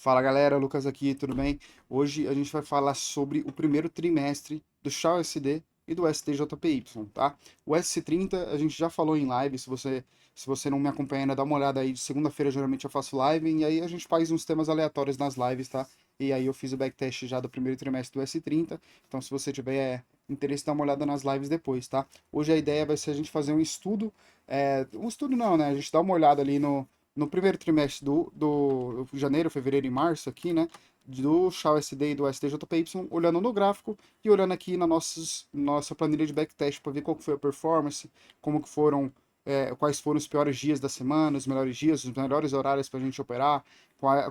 Fala galera, Lucas aqui, tudo bem? Hoje a gente vai falar sobre o primeiro trimestre do Shao SD e do STJPY, tá? O S30 a gente já falou em live, se você não me acompanha ainda, dá uma olhada aí, de segunda-feira geralmente eu faço live, e aí a gente faz uns temas aleatórios nas lives, tá? E aí eu fiz o backtest já do primeiro trimestre do S30, então se você tiver interesse, dá uma olhada nas lives depois, tá? Hoje a ideia vai ser a gente fazer um estudo, um estudo não, né? A gente dá uma olhada ali no primeiro trimestre do janeiro, fevereiro e março aqui, né? Do Shao SD e do STJPY, olhando no gráfico e olhando aqui na nossa planilha de backtest para ver qual que foi a performance, como que foram, quais foram os piores dias da semana, os melhores dias, os melhores horários para a gente operar,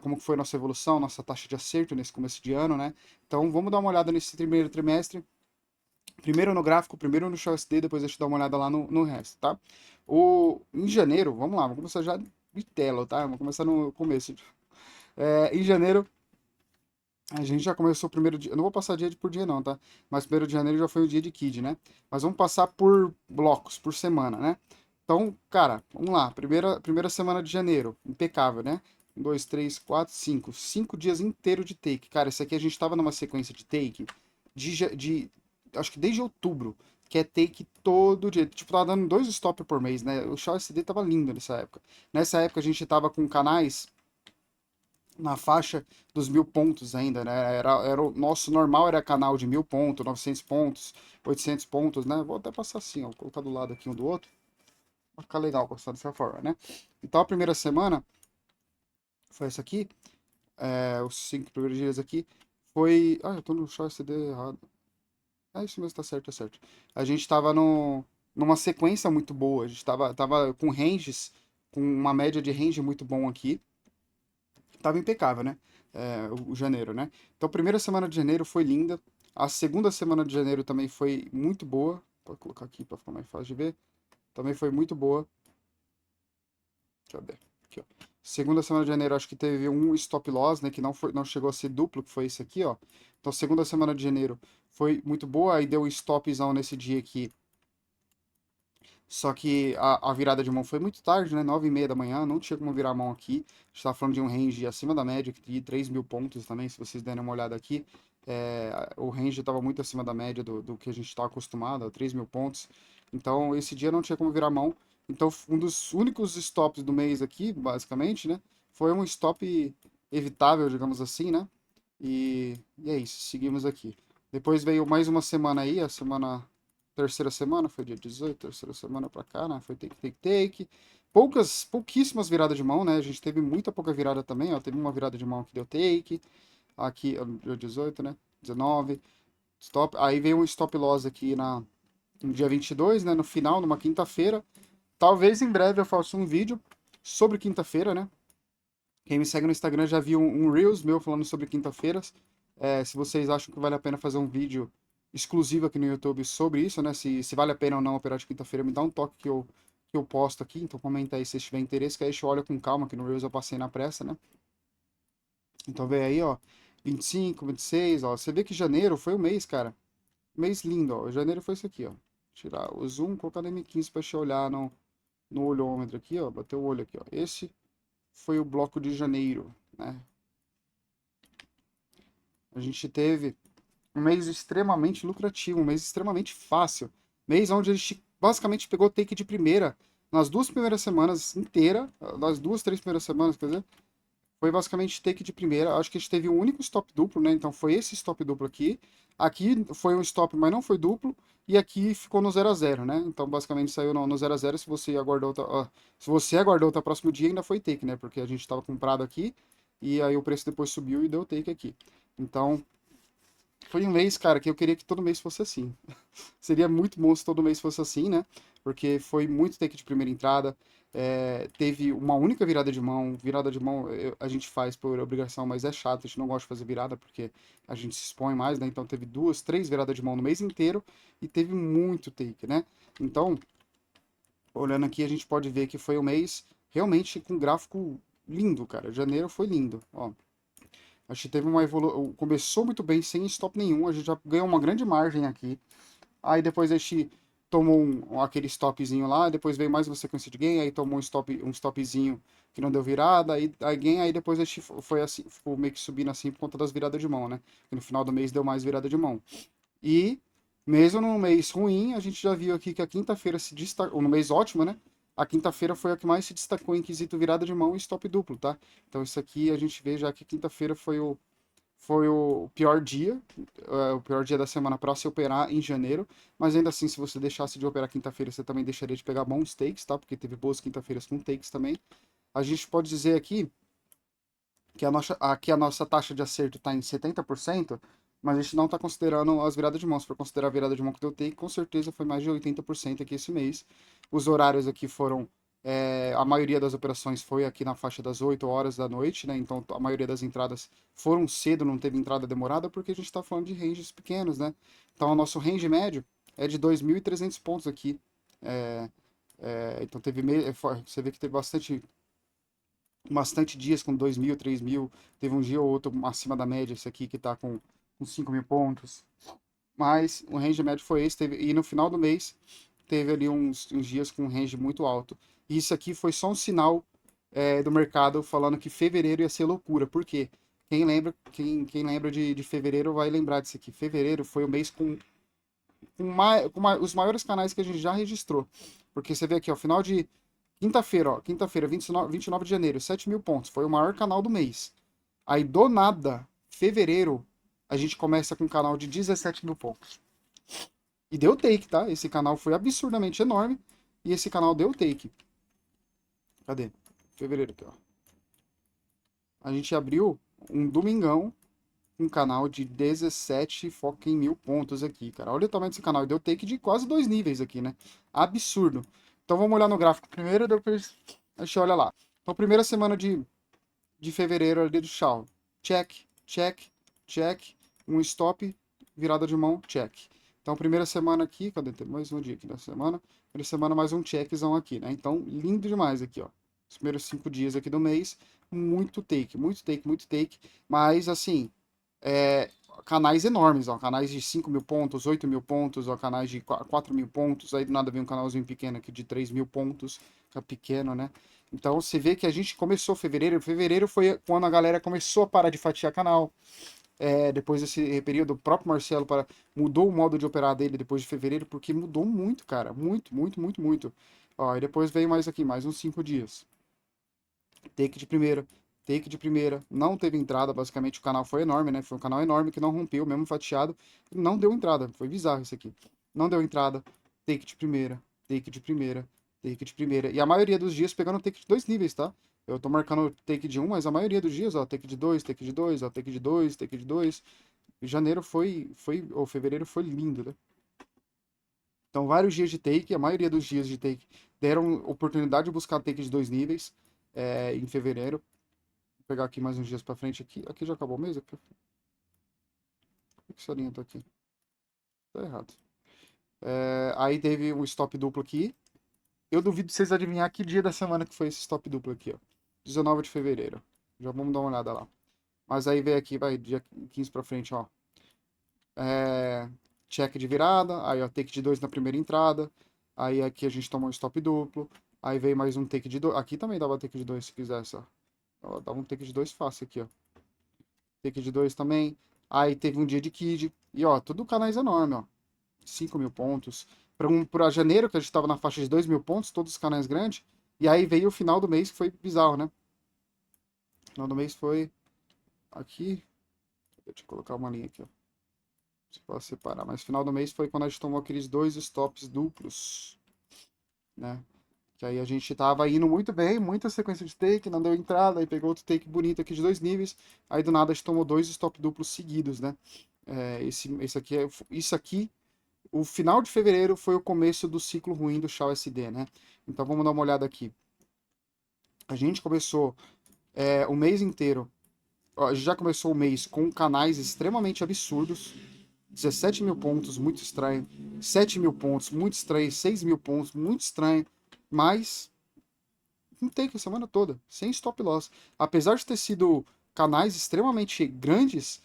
como que foi nossa evolução, nossa taxa de acerto nesse começo de ano, né? Então vamos dar uma olhada nesse primeiro trimestre. Primeiro no gráfico, primeiro no Shao SD, depois deixa eu dar uma olhada lá no resto, tá? Em janeiro, vamos lá, vamos começar já de tela, tá? Vamos começar no começo. Em janeiro, a gente já começou o primeiro dia. Eu não vou passar dia por dia, não, tá? Mas primeiro de janeiro já foi o dia de Kid, né? Mas vamos passar por blocos, por semana, né? Então, cara, vamos lá. Primeira semana de janeiro, impecável, né? Um, dois, três, quatro, cinco. 5 dias inteiro de take. Cara, isso aqui a gente tava numa sequência de take de acho que desde outubro, que é take todo dia. Tipo, tava dando 2 stop por mês, né? O Shaw SD tava lindo nessa época. Nessa época a gente tava com canais na faixa dos 1.000 pontos ainda, né? Era o nosso normal era canal de 1.000 pontos, 900 pontos, 800 pontos, né? Vou até passar assim, ó, vou colocar do lado aqui um do outro, vai ficar legal passar dessa forma, né? Então a primeira semana foi essa aqui, os 5 primeiros dias aqui foi, eu tô no Shaw SD errado. É isso mesmo, tá certo, tá certo. A gente tava numa sequência muito boa, a gente tava com ranges, com uma média de range muito bom aqui, tava impecável, né? O janeiro, né? Então, a primeira semana de janeiro foi linda. A segunda semana de janeiro também foi muito boa. Pode colocar aqui para ficar mais fácil de ver. Também foi muito boa. Cadê? Aqui, ó. Segunda semana de janeiro, acho que teve um stop loss, né? Que não chegou a ser duplo, que foi esse aqui, ó. Então, segunda semana de janeiro foi muito boa. Aí deu um stopzão nesse dia aqui. Só que a virada de mão foi muito tarde, né? 9h30 da manhã, não tinha como virar a mão aqui. A gente tá falando de um range acima da média, de 3.000 pontos também, se vocês derem uma olhada aqui. O range estava muito acima da média do que a gente está acostumado, a 3.000 pontos. Então, esse dia não tinha como virar a mão. Então, um dos únicos stops do mês aqui, basicamente, né? Foi um stop evitável, digamos assim, né? E é isso, seguimos aqui. Depois veio mais uma semana aí, a semana terceira semana, foi dia 18, terceira semana pra cá, né? Foi take, take, take. Pouquíssimas viradas de mão, né? A gente teve muita pouca virada também, ó. Teve uma virada de mão que deu take, aqui, ó, dia 18, né? 19, stop. Aí veio um stop loss aqui no dia 22, né? No final, numa quinta-feira. Talvez em breve eu faça um vídeo sobre quinta-feira, né? Quem me segue no Instagram já viu um Reels meu falando sobre quinta-feiras. Se vocês acham que vale a pena fazer um vídeo exclusivo aqui no YouTube sobre isso, né? Se vale a pena ou não operar de quinta-feira, me dá um toque que eu posto aqui. Então comenta aí se tiver interesse, que aí eu olho com calma, que no Reels eu passei na pressa, né? Então vem aí, ó, 25, 26, ó. Você vê que janeiro foi o mês, cara. Mês lindo, ó. Janeiro foi isso aqui, ó. Tirar o zoom, colocar no M15 pra gente olhar no olhômetro aqui, ó. Bater o olho aqui, ó. Esse foi o bloco de janeiro, né? A gente teve um mês extremamente lucrativo, um mês extremamente fácil. Mês onde a gente basicamente pegou take de primeira nas 2 primeiras semanas inteira, nas 2, 3 primeiras semanas, quer dizer, foi basicamente take de primeira. Acho que a gente teve um único stop duplo, né? Então foi esse stop duplo aqui. Aqui foi um stop, mas não foi duplo. E aqui ficou no 0 a 0, né? Então basicamente saiu no 0 a 0. Se você aguardou até o próximo dia, ainda foi take, né? Porque a gente estava comprado aqui. E aí o preço depois subiu e deu take aqui. Então, foi um mês, cara, que eu queria que todo mês fosse assim. Seria muito bom se todo mês fosse assim, né? Porque foi muito take de primeira entrada. Teve uma única virada de mão. Virada de mão a gente faz por obrigação, mas é chato. A gente não gosta de fazer virada porque a gente se expõe mais, né? Então teve 2, 3 viradas de mão no mês inteiro e teve muito take, né? Então, olhando aqui, a gente pode ver que foi um mês realmente com gráfico lindo, cara. Janeiro foi lindo, ó. A gente teve uma evolução. Começou muito bem, sem stop nenhum. A gente já ganhou uma grande margem aqui. Aí depois a gente tomou aquele stopzinho lá, depois veio mais uma sequência de gain, aí tomou um stopzinho que não deu virada, aí gain, aí depois a gente foi assim, ficou meio que subindo assim por conta das viradas de mão, né? E no final do mês deu mais virada de mão. E mesmo num mês ruim, a gente já viu aqui que a quinta-feira se destacou, ou no mês ótimo, né? A quinta-feira foi a que mais se destacou em quesito virada de mão e stop duplo, tá? Então isso aqui a gente vê já que quinta-feira foi o pior dia, o pior dia da semana para se operar em janeiro, mas ainda assim, se você deixasse de operar quinta-feira, você também deixaria de pegar bons takes, tá? Porque teve boas quinta-feiras com takes também. A gente pode dizer aqui que aqui a nossa taxa de acerto está em 70%, mas a gente não está considerando as viradas de mão. Se for considerar a virada de mão que deu take, com certeza foi mais de 80% aqui esse mês. Os horários aqui foram. A maioria das operações foi aqui na faixa das 8 horas da noite, né? Então a maioria das entradas foram cedo, não teve entrada demorada, porque a gente está falando de ranges pequenos, né? Então o nosso range médio é de 2.300 pontos aqui. É, então você vê que teve bastante dias com 2.000, 3.000. Teve um dia ou outro acima da média, esse aqui que tá com 5.000 pontos. Mas o range médio foi esse. E no final do mês, teve ali uns dias com um range muito alto. E isso aqui foi só um sinal do mercado falando que fevereiro ia ser loucura. Por quê? Quem lembra de fevereiro vai lembrar disso aqui. Fevereiro foi o mês com os maiores canais que a gente já registrou. Porque você vê aqui, ó, final de quinta-feira, ó. Quinta-feira, 29 de janeiro, 7.000 pontos. Foi o maior canal do mês. Aí, do nada, fevereiro, a gente começa com um canal de 17.000 pontos. E deu take, tá? Esse canal foi absurdamente enorme. E esse canal deu take. Cadê? Fevereiro aqui, ó. A gente abriu um domingão, um canal de 17 foca em 1.000 pontos aqui, cara. Olha o tamanho desse canal. Deu take de quase 2 níveis aqui, né? Absurdo. Então vamos olhar no gráfico primeiro, depois a gente olha lá. Então, primeira semana de fevereiro ali do Shaw. Check, check, check. Um stop, virada de mão, check. Então, primeira semana aqui, cadê? Tem mais um dia aqui da semana. Primeira semana, mais um checkzão aqui, né? Então, lindo demais aqui, ó. Os primeiros 5 dias aqui do mês, muito take, muito take, muito take. Mas, assim, é, canais enormes, ó. Canais de 5.000 pontos, 8.000 pontos, ó. Canais de 4.000 pontos. Aí, do nada, vem um canalzinho pequeno aqui de 3.000 pontos. Fica pequeno, né? Então você vê que a gente começou fevereiro. Fevereiro foi quando a galera começou a parar de fatiar canal. Depois desse período, o próprio Marcelo mudou o modo de operar dele depois de fevereiro, porque mudou muito, cara. Muito, muito, muito, muito. Ó, e depois veio mais aqui, mais uns 5 dias. Take de primeira, take de primeira. Não teve entrada, basicamente o canal foi enorme, né? Foi um canal enorme que não rompeu, mesmo fatiado. Não deu entrada. Foi bizarro isso aqui. Não deu entrada. Take de primeira, take de primeira, take de primeira. E a maioria dos dias pegando take de 2 níveis, tá? Eu tô marcando take de 1, mas a maioria dos dias, ó, take de 2, take de 2, ó, take de 2, take de 2. Janeiro ou fevereiro foi lindo, né? Então, vários dias de take, a maioria dos dias de take deram oportunidade de buscar take de 2 níveis em fevereiro. Vou pegar aqui mais uns dias pra frente aqui. Aqui já acabou o mês? Por que essa linha tá aqui? Tá errado. Aí teve um stop duplo aqui. Eu duvido vocês adivinhar que dia da semana que foi esse stop duplo aqui, ó. 19 de fevereiro. Já vamos dar uma olhada lá. Mas aí veio aqui, vai, dia 15 pra frente, ó. Check de virada, aí ó, take de 2 na primeira entrada. Aí aqui a gente tomou um stop duplo. Aí veio mais um take de 2. Aqui também dava take de 2 se quisesse, ó. Dava um take de 2 fácil aqui, ó. Take de 2 também. Aí teve um dia de Kid. E ó, tudo canais enormes, ó. 5.000 pontos. Pra janeiro, que a gente tava na faixa de 2.000 pontos, todos os canais grandes. E aí veio o final do mês, que foi bizarro, né? O final do mês foi aqui. Deixa eu colocar uma linha aqui, ó. Você pode separar. Mas final do mês foi quando a gente tomou aqueles 2 stops duplos, né? Que aí a gente tava indo muito bem, muita sequência de take, não deu entrada, aí pegou outro take bonito aqui de 2 níveis. Aí do nada a gente tomou 2 stop duplos seguidos, né? Isso aqui, o final de fevereiro foi o começo do ciclo ruim do Shaw SD, né? Então vamos dar uma olhada aqui. A gente começou o mês inteiro, a gente já começou o mês com canais extremamente absurdos. 17.000 pontos, muito estranho. 7.000 pontos, muito estranho. 6.000 pontos, muito estranho. Mas um take a semana toda, sem stop loss. Apesar de ter sido canais extremamente grandes,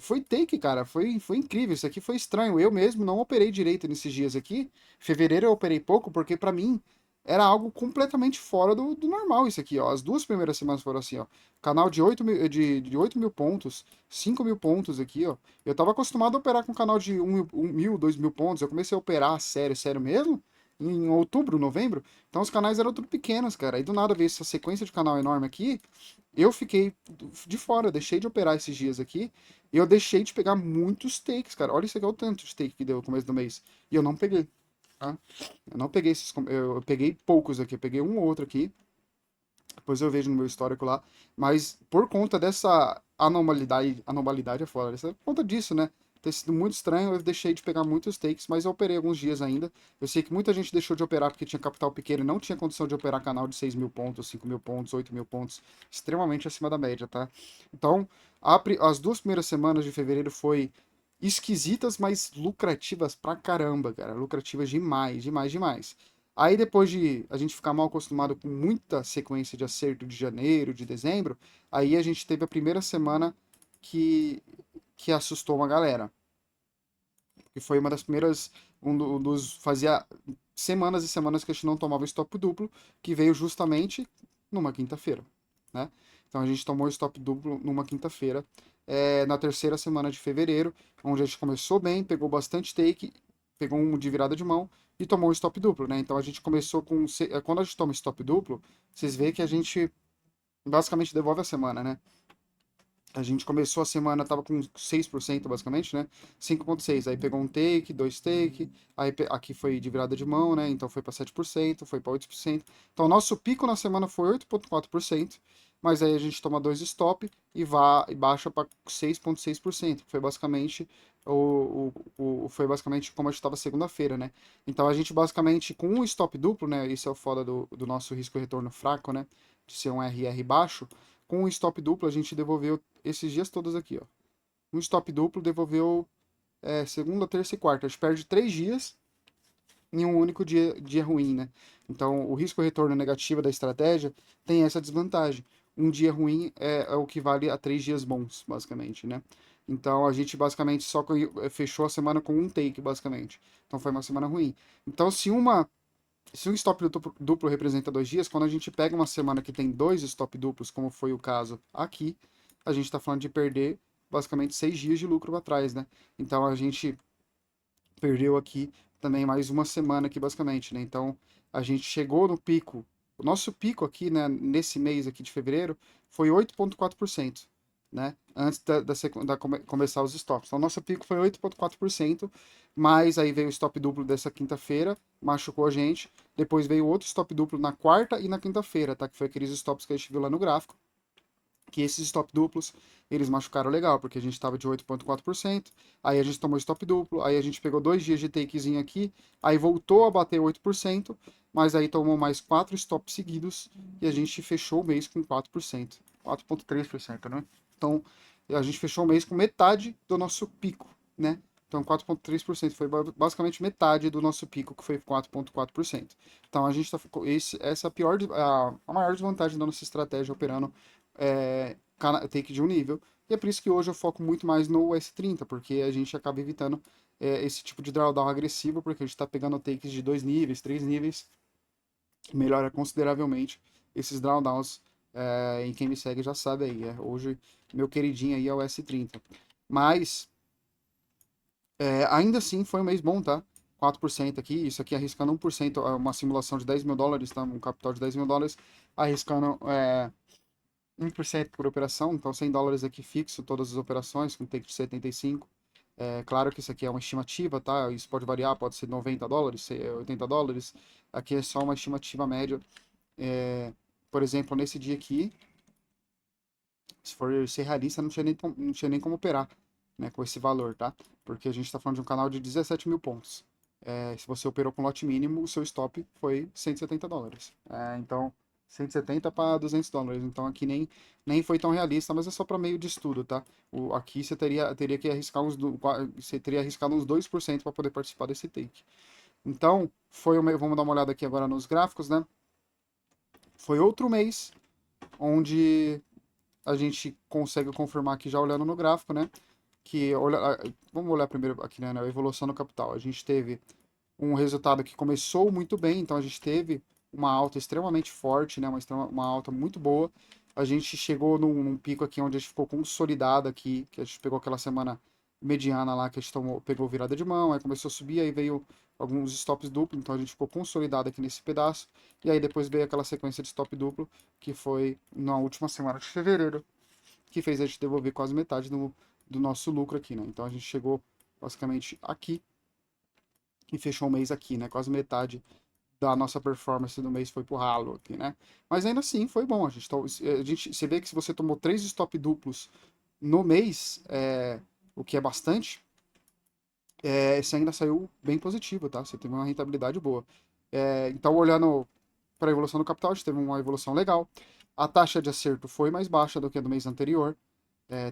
foi take, cara. Foi incrível. Isso aqui foi estranho. Eu mesmo não operei direito nesses dias aqui. Fevereiro eu operei pouco, porque pra mim era algo completamente fora do normal isso aqui, ó. As duas primeiras semanas foram assim, ó. Canal de 8.000, de 8 mil pontos, 5 mil pontos aqui, ó. Eu tava acostumado a operar com canal de 1.000, 2.000 pontos. Eu comecei a operar sério, sério mesmo, em outubro, novembro. Então os canais eram tudo pequenos, cara. Aí do nada veio essa sequência de canal enorme aqui. Eu fiquei de fora, eu deixei de operar esses dias aqui. E eu deixei de pegar muitos takes, cara. Olha isso aqui, olha o tanto de take que deu no começo do mês. E eu não peguei, tá? Eu não peguei esses. Eu peguei poucos aqui, eu peguei um ou outro aqui. Depois eu vejo no meu histórico lá. Mas por conta dessa anomalidade é fora. Por conta disso, né? Ter sido muito estranho, eu deixei de pegar muitos takes, mas eu operei alguns dias ainda. Eu sei que muita gente deixou de operar porque tinha capital pequeno e não tinha condição de operar canal de 6 mil pontos, 5 mil pontos, 8 mil pontos, extremamente acima da média, tá? Então, as duas primeiras semanas de fevereiro foi esquisitas, mas lucrativas pra caramba, cara. Lucrativas demais, demais, demais. Aí depois de a gente ficar mal acostumado com muita sequência de acerto de janeiro, de dezembro, aí a gente teve a primeira semana que, que assustou uma galera. Que foi uma das primeiras, fazia semanas e semanas que a gente não tomava stop duplo, que veio justamente numa quinta-feira, né? Então a gente tomou stop duplo numa quinta-feira, na terceira semana de fevereiro, onde a gente começou bem, pegou bastante take, pegou um de virada de mão e tomou o stop duplo, né? Então a gente começou com. Quando a gente toma stop duplo, vocês veem que a gente basicamente devolve a semana, né? A gente começou a semana, tava com 6% basicamente, né? 5,6. Aí pegou um take, dois take, aí aqui foi de virada de mão, né? Então foi para 7%, foi para 8%. Então nosso pico na semana foi 8,4%, mas aí a gente toma dois stop e baixa para 6,6%, que foi basicamente foi basicamente como a gente estava segunda-feira, né? Então a gente basicamente com um stop duplo, né? Isso é o foda do nosso risco retorno fraco, né? De ser um RR baixo. Com um stop duplo, a gente devolveu esses dias todos aqui, ó. Um stop duplo devolveu segunda, terça e quarta. A gente perde 3 dias em um único dia ruim, né? Então, o risco-retorno negativo da estratégia tem essa desvantagem. Um dia ruim é o que vale a 3 dias bons, basicamente, né? Então, a gente basicamente só fechou a semana com um take, basicamente. Então, foi uma semana ruim. Então, se um stop duplo representa 2 dias, quando a gente pega uma semana que tem dois stop duplos, como foi o caso aqui, a gente está falando de perder basicamente 6 dias de lucro atrás, né? Então a gente perdeu aqui também mais uma semana aqui, basicamente, né? Então a gente chegou no pico. O nosso pico aqui, né, nesse mês aqui de fevereiro, foi 8,4%, né? Antes começar os stops. Então, nosso pico foi 8,4%, mas aí veio o stop duplo dessa quinta-feira, machucou a gente. Depois veio outro stop duplo na quarta e na quinta-feira, tá? Que foi aqueles stops que a gente viu lá no gráfico, que esses stop duplos, eles machucaram legal, porque a gente estava de 8,4%, aí a gente tomou stop duplo, aí a gente pegou 2 dias de takezinho aqui, aí voltou a bater 8%, mas aí tomou mais 4 stops seguidos, e a gente fechou o mês com 4%, 4,3%, né? Então, a gente fechou o mês com metade do nosso pico, né? Então, 4,3% foi basicamente metade do nosso pico, que foi 4,4%. Então, a gente tá, essa é a maior desvantagem da nossa estratégia operando take de um nível. E é por isso que hoje eu foco muito mais no S30, porque a gente acaba evitando esse tipo de drawdown agressivo, porque a gente está pegando takes de 2 níveis, 3 níveis, melhora consideravelmente esses drawdowns. E quem me segue já sabe aí. Hoje, meu queridinho aí é o S30. Mas, ainda assim, foi um mês bom, tá? 4% aqui, isso aqui arriscando 1%, uma simulação de 10 mil dólares, tá? Um capital de 10 mil dólares, arriscando 1% por operação, então US$ 100 aqui fixo, todas as operações, com take de 75. Claro que isso aqui é uma estimativa, tá? Isso pode variar, pode ser US$ 90, US$ 80. Aqui é só uma estimativa média. Por exemplo, nesse dia aqui, se for ser realista, não tinha nem como operar, né, com esse valor, tá? Porque a gente está falando de um canal de 17 mil pontos. Se você operou com lote mínimo, o seu stop foi US$ 170. Então, 170 para US$ 200. Então, aqui nem foi tão realista, mas é só para meio de estudo, tá? Aqui você teria que arriscar você teria arriscado uns 2% para poder participar desse take. Então, vamos dar uma olhada aqui agora nos gráficos, né? Foi outro mês onde a gente consegue confirmar aqui já olhando no gráfico, né? que vamos olhar primeiro aqui, né, na evolução do capital. A gente teve um resultado que começou muito bem, então a gente teve uma alta extremamente forte, né, uma alta muito boa. A gente chegou num pico aqui onde a gente ficou consolidado aqui, que a gente pegou aquela semana mediana lá, que a gente pegou virada de mão, aí começou a subir, aí veio alguns stops duplos, então a gente ficou consolidado aqui nesse pedaço, e aí depois veio aquela sequência de stop duplo, que foi na última semana de fevereiro, que fez a gente devolver quase metade do nosso lucro aqui, né? Então a gente chegou basicamente aqui e fechou o mês aqui, né? Quase metade da nossa performance do mês foi pro ralo aqui, né? Mas ainda assim foi bom. Você vê que se você tomou 3 stop duplos no mês, o que é bastante, você ainda saiu bem positivo, tá? Você teve uma rentabilidade boa. Então, olhando para a evolução do capital, a gente teve uma evolução legal. A taxa de acerto foi mais baixa do que a do mês anterior.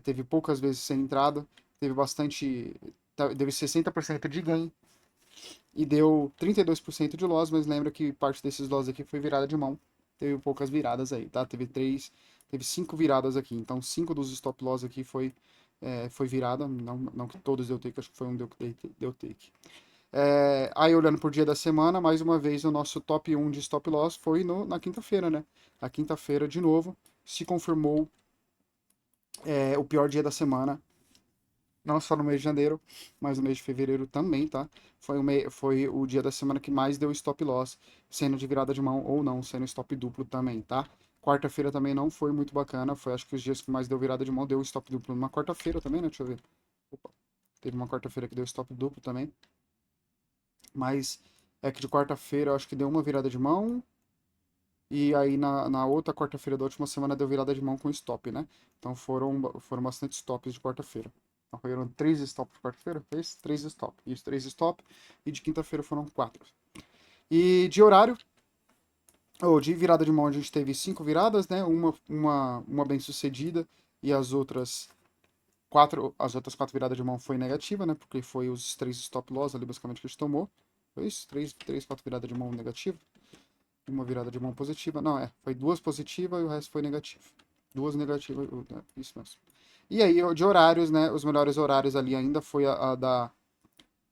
Teve poucas vezes sem entrada, teve bastante. Teve 60% de ganho e deu 32% de loss, mas lembra que parte desses loss aqui foi virada de mão. Teve poucas viradas aí, tá? Teve 5 viradas aqui, então 5 dos stop loss aqui foi virada, não que todos deu take, acho que foi um deu take. Aí olhando por dia da semana, mais uma vez o nosso top 1 de stop loss foi na quinta-feira, né? A quinta-feira, de novo, se confirmou o pior dia da semana, não só no mês de janeiro, mas no mês de fevereiro também, tá? Foi o dia da semana que mais deu stop loss, sendo de virada de mão ou não, sendo stop duplo também, tá? Quarta-feira também não foi muito bacana, foi acho que os dias que mais deu virada de mão, deu stop duplo numa quarta-feira também, né? Deixa eu ver. Opa. Teve uma quarta-feira que deu stop duplo também, mas é que de quarta-feira eu acho que deu uma virada de mão, e aí na outra quarta-feira da última semana deu virada de mão com stop, né? Então foram bastante stops de quarta-feira. Então foram 3 stops de quarta-feira, fez 3 stops. Isso, 3 stops. E de quinta-feira foram 4. E de horário, ou de virada de mão, a gente teve 5 viradas, né? Uma bem sucedida e as outras 4 viradas de mão foi negativa, né? Porque foi os 3 stop loss ali basicamente que a gente tomou. Foi isso? 4 viradas de mão negativa. Uma virada de mão positiva. Não, foi 2 positivas e o resto foi negativo. 2 negativas, isso mesmo. E aí, de horários, né? Os melhores horários ali ainda foi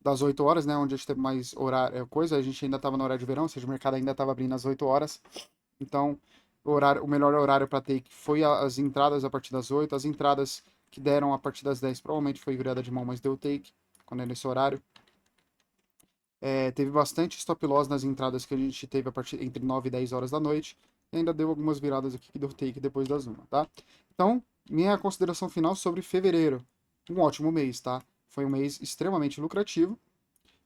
das 8 horas, né? Onde a gente teve mais horário, coisa. A gente ainda estava no horário de verão, ou seja, o mercado ainda estava abrindo às 8 horas. Então, o melhor horário para take foi as entradas a partir das 8. As entradas que deram a partir das 10 provavelmente foi virada de mão, mas deu take quando é nesse horário. Teve bastante stop loss nas entradas que a gente teve a partir entre 9 e 10 horas da noite. E ainda deu algumas viradas aqui que deu take depois das 1, tá? Então, minha consideração final sobre fevereiro. Um ótimo mês, tá? Foi um mês extremamente lucrativo.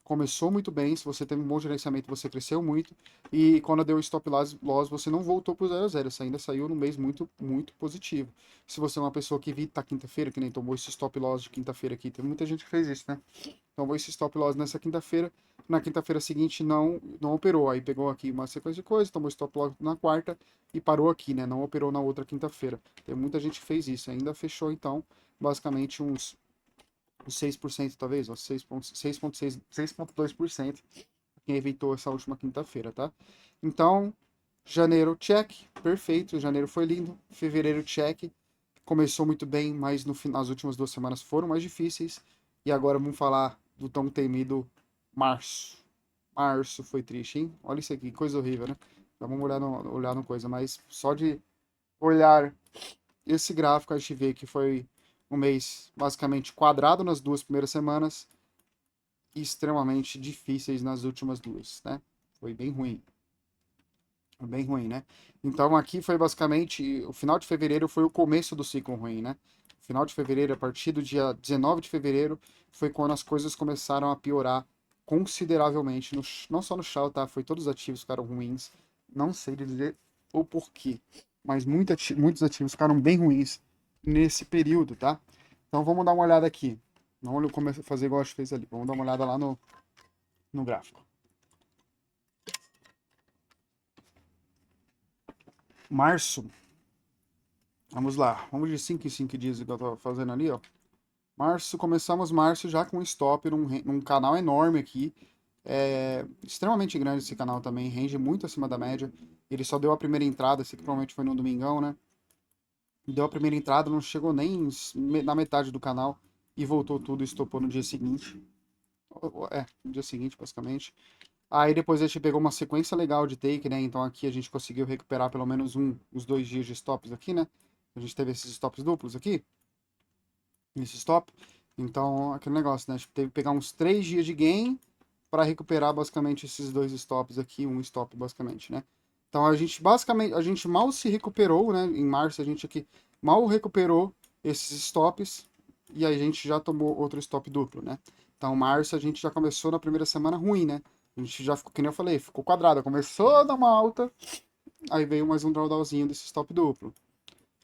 Começou muito bem, se você teve um bom gerenciamento, você cresceu muito. E quando deu stop loss, você não voltou pro 0 a 0, você ainda saiu num mês muito, muito positivo. Se você é uma pessoa que evita quinta-feira, que nem tomou esse stop loss de quinta-feira aqui, tem muita gente que fez isso, né? Tomou esse stop loss nessa quinta-feira, na quinta-feira seguinte não operou, aí pegou aqui uma sequência de coisas, tomou stop loss na quarta e parou aqui, né? Não operou na outra quinta-feira. Tem muita gente que fez isso, ainda fechou então, basicamente uns 6% talvez, ó, 6,2% quem evitou essa última quinta-feira, tá? Então, janeiro, check, perfeito, janeiro foi lindo, fevereiro, check, começou muito bem, mas no final, as últimas 2 semanas foram mais difíceis, e agora vamos falar do tão temido março. Março foi triste, hein? Olha isso aqui, coisa horrível, né? Já vamos olhar no coisa, mas só de olhar esse gráfico a gente vê que foi um mês basicamente quadrado nas 2 primeiras semanas e extremamente difíceis nas últimas 2, né? Foi bem ruim, né? Então aqui foi basicamente o final de fevereiro foi o começo do ciclo ruim, né? O final de fevereiro, a partir do dia 19 de fevereiro, foi quando as coisas começaram a piorar consideravelmente, não só no Shell, tá? Foi todos os ativos ficaram ruins. Não sei dizer o porquê, mas muitos ativos ficaram bem ruins nesse período, tá? Então vamos dar uma olhada aqui. Vamos começar a fazer igual a gente fez ali. Vamos dar uma olhada lá no gráfico. Março. Vamos lá. Vamos de 5 em 5 dias que eu tô fazendo ali, ó. Começamos março já com stop num canal enorme aqui. Extremamente grande esse canal também, rende muito acima da média. Ele só deu a primeira entrada, esse aqui provavelmente foi no domingão, né? Deu a primeira entrada, não chegou nem na metade do canal. e voltou tudo e estopou no dia seguinte. No dia seguinte, basicamente. Aí depois a gente pegou uma sequência legal de take, né? Então aqui a gente conseguiu recuperar pelo menos uns 2 dias de stops aqui, né? A gente teve esses stops duplos aqui, esse stop. Então, aquele negócio, né? A gente teve que pegar uns 3 dias de gain para recuperar basicamente esses dois stops aqui, um stop basicamente, né? Então a gente basicamente, a gente mal se recuperou, né? Em março a gente aqui mal recuperou esses stops e a gente já tomou outro stop duplo, né? Então março a gente já começou na primeira semana ruim, né? A gente já ficou, que nem eu falei, ficou quadrada, começou a dar uma alta, aí veio mais um drawdownzinho desse stop duplo.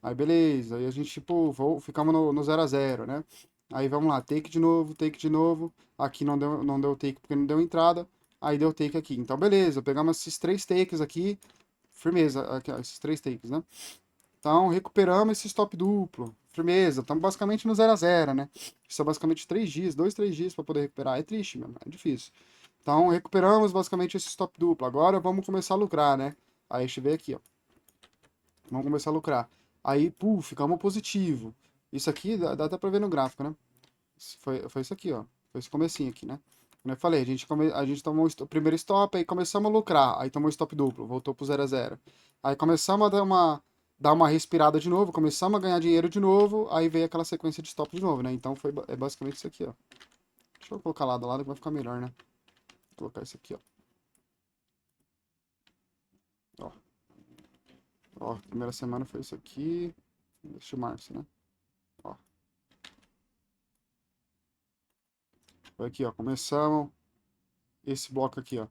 Aí beleza, aí a gente, tipo, ficamos no 0 a 0, né? Aí vamos lá, take de novo. Aqui não deu take porque não deu entrada. Aí deu take aqui. Então beleza, pegamos esses 3 takes aqui. Firmeza, aqui, ó, esses 3 takes, né? Então recuperamos esse stop duplo. Firmeza, estamos basicamente no 0 a 0, né? Isso é basicamente 3 dias, 2, 3 dias para poder recuperar. É triste mesmo, é difícil. Então recuperamos basicamente esse stop duplo. Agora vamos começar a lucrar, né? Aí a gente vê aqui, ó. Vamos começar a lucrar. Aí, ficamos positivo. Isso aqui dá até pra ver no gráfico, né? Foi isso aqui, ó. Foi esse comecinho aqui, né? Como eu falei, a gente tomou o primeiro stop, aí começamos a lucrar. Aí tomou stop duplo, voltou pro 0 a 0. Aí começamos a dar uma respirada de novo, começamos a ganhar dinheiro de novo, aí veio aquela sequência de stop de novo, né? Então é basicamente isso aqui, ó. Deixa eu colocar lado a lado que vai ficar melhor, né? Vou colocar isso aqui, ó. Ó, ó, primeira semana foi isso aqui. Deixa eu março, né? Ó, foi aqui, ó. Começamos esse bloco aqui, ó.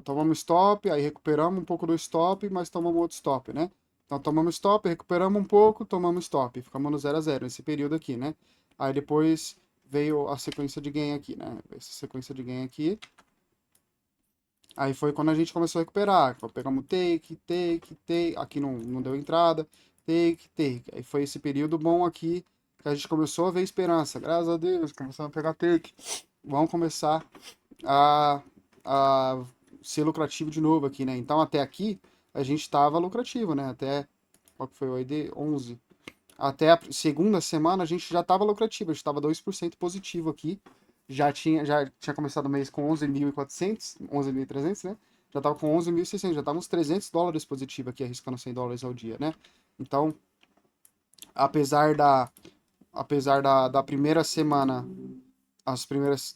Tomamos stop, aí recuperamos um pouco do stop, mas tomamos outro stop, né? Então tomamos stop, recuperamos um pouco, tomamos stop. Ficamos no 0 a 0 nesse período aqui, né? Aí depois veio a sequência de gain aqui, né? Essa sequência de gain aqui. Aí foi quando a gente começou a recuperar. Pegamos take, take, take. Aqui não deu entrada. Take, take. Aí foi esse período bom aqui que a gente começou a ver esperança. Graças a Deus, começamos a pegar take. Vamos começar a, a ser lucrativo de novo aqui, né? Então até aqui a gente estava lucrativo, né? Até, qual que foi o ID? 11. Até a segunda semana a gente já estava lucrativo, a gente estava 2% positivo aqui. Já tinha começado o mês com 11.400, 11.300, né? Já estava com 11.600, já estava uns US$ 300 positivo aqui, arriscando US$ 100 ao dia, né? Então, apesar da primeira semana as primeiras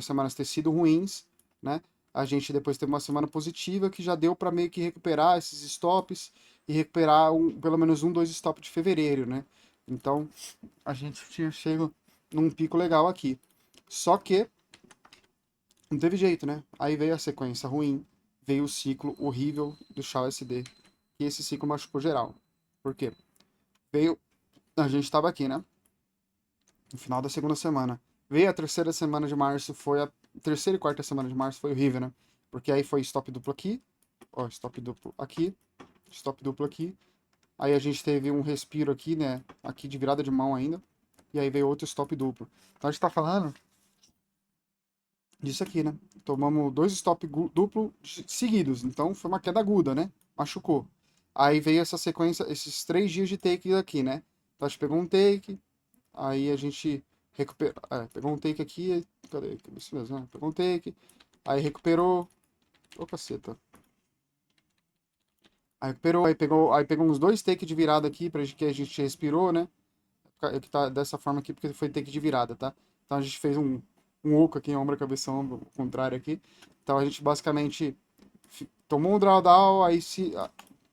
semanas ter sido ruins, né? A gente depois teve uma semana positiva que já deu para meio que recuperar esses stops e recuperar pelo menos 2 stops de fevereiro, né? Então a gente tinha chego num pico legal aqui. Só que não teve jeito, né? Aí veio a sequência ruim, veio o ciclo horrível do Shaw SD, e esse ciclo machucou geral. Por quê? Veio, a gente estava aqui, né? No final da segunda semana. Veio a terceira semana de março, foi a terceira e quarta semana de março foi horrível, né? Porque aí foi stop duplo aqui, ó, stop duplo aqui, stop duplo aqui. Aí a gente teve um respiro aqui, né? Aqui de virada de mão ainda. E aí veio outro stop duplo. Então a gente tá falando disso aqui, né? Tomamos 2 stop duplo seguidos. Então foi uma queda aguda, né? Machucou. Aí veio essa sequência, esses 3 dias de take aqui, né? Então a gente pegou um take, aí a gente pegou um take aqui, cadê? Isso mesmo, né? Pegou um take, aí recuperou. Ô, caceta. Aí recuperou, aí pegou uns 2 takes de virada aqui, que a gente respirou, né? Que tá dessa forma aqui, porque foi take de virada, tá? Então a gente fez um oco aqui, ombro, cabeça, ombro, o contrário aqui. Então a gente basicamente tomou um drawdown,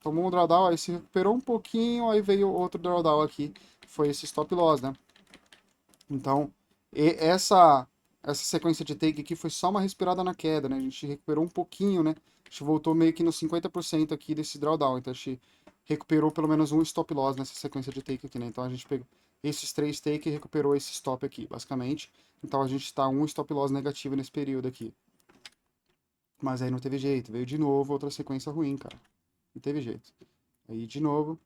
tomou um drawdown, aí se recuperou um pouquinho, aí veio outro drawdown aqui. Foi esse stop loss, né? Então, essa sequência de take aqui foi só uma respirada na queda, né? A gente recuperou um pouquinho, né? A gente voltou meio que nos 50% aqui desse drawdown. Então, a gente recuperou pelo menos um stop loss nessa sequência de take aqui, né? Então, a gente pegou esses 3 take e recuperou esse stop aqui, basicamente. Então, a gente está um stop loss negativo nesse período aqui. Mas aí não teve jeito. Veio de novo outra sequência ruim, cara. Não teve jeito. Aí, de novo,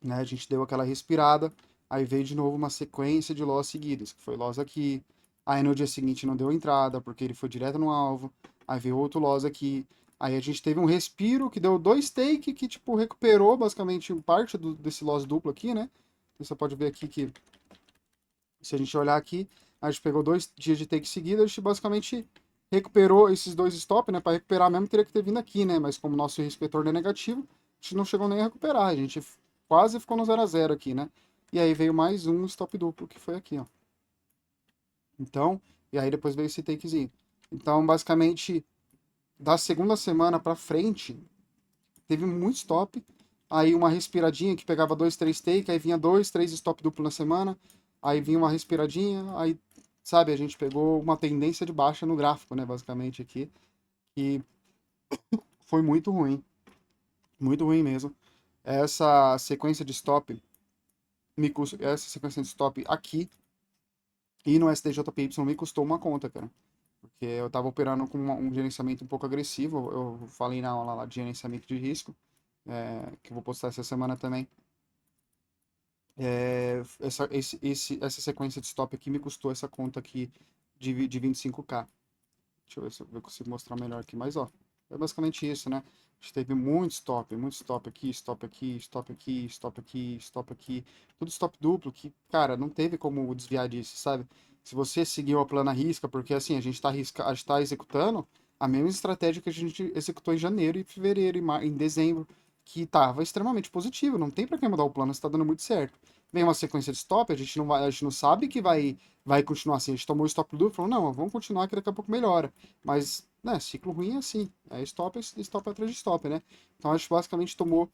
né? A gente deu aquela respirada, aí veio de novo uma sequência de loss seguidos, que foi loss aqui, aí no dia seguinte não deu entrada, porque ele foi direto no alvo, aí veio outro loss aqui, aí a gente teve um respiro que deu 2 take que, tipo, recuperou basicamente parte desse loss duplo aqui, né? Você pode ver aqui que Se a gente olhar aqui, a gente pegou 2 dias de take seguido, a gente basicamente recuperou esses 2 stop, né? Para recuperar mesmo teria que ter vindo aqui, né? Mas como o nosso risco retorno é negativo, a gente não chegou nem a recuperar, a gente quase ficou no 0 a 0 aqui, né? E aí veio mais um stop duplo, que foi aqui, ó. Então, e aí depois veio esse takezinho. Então, basicamente, da segunda semana para frente, teve muito stop. Aí uma respiradinha que pegava 2, 3 take, aí vinha 2, 3 stop duplo na semana. Aí vinha uma respiradinha, aí, sabe, a gente pegou uma tendência de baixa no gráfico, né, basicamente aqui. E foi muito ruim mesmo. Essa sequência de stop, essa sequência de stop aqui e no SDJPY me custou uma conta, cara. Porque eu tava operando com um gerenciamento um pouco agressivo. Eu falei na aula lá de gerenciamento de risco, que eu vou postar essa semana também. Essa sequência de stop aqui me custou essa conta aqui de 25K. Deixa eu ver se eu consigo mostrar melhor aqui. Mas, ó, é basicamente isso, né? A gente teve muito stop aqui, stop aqui, stop aqui, stop aqui, stop aqui. Tudo stop duplo que, cara, não teve como desviar disso, sabe? Se você seguiu a plana risca, porque assim, a gente tá executando a mesma estratégia que a gente executou em janeiro e fevereiro e em dezembro, que tava extremamente positivo. Não tem pra que mudar o plano, está dando muito certo. Vem uma sequência de stop, a gente não sabe que vai continuar assim. A gente tomou o stop duplo, falou, não, vamos continuar que daqui a pouco melhora. Mas, né, ciclo ruim é assim. É stop atrás de stop, né? Então a gente basicamente tomou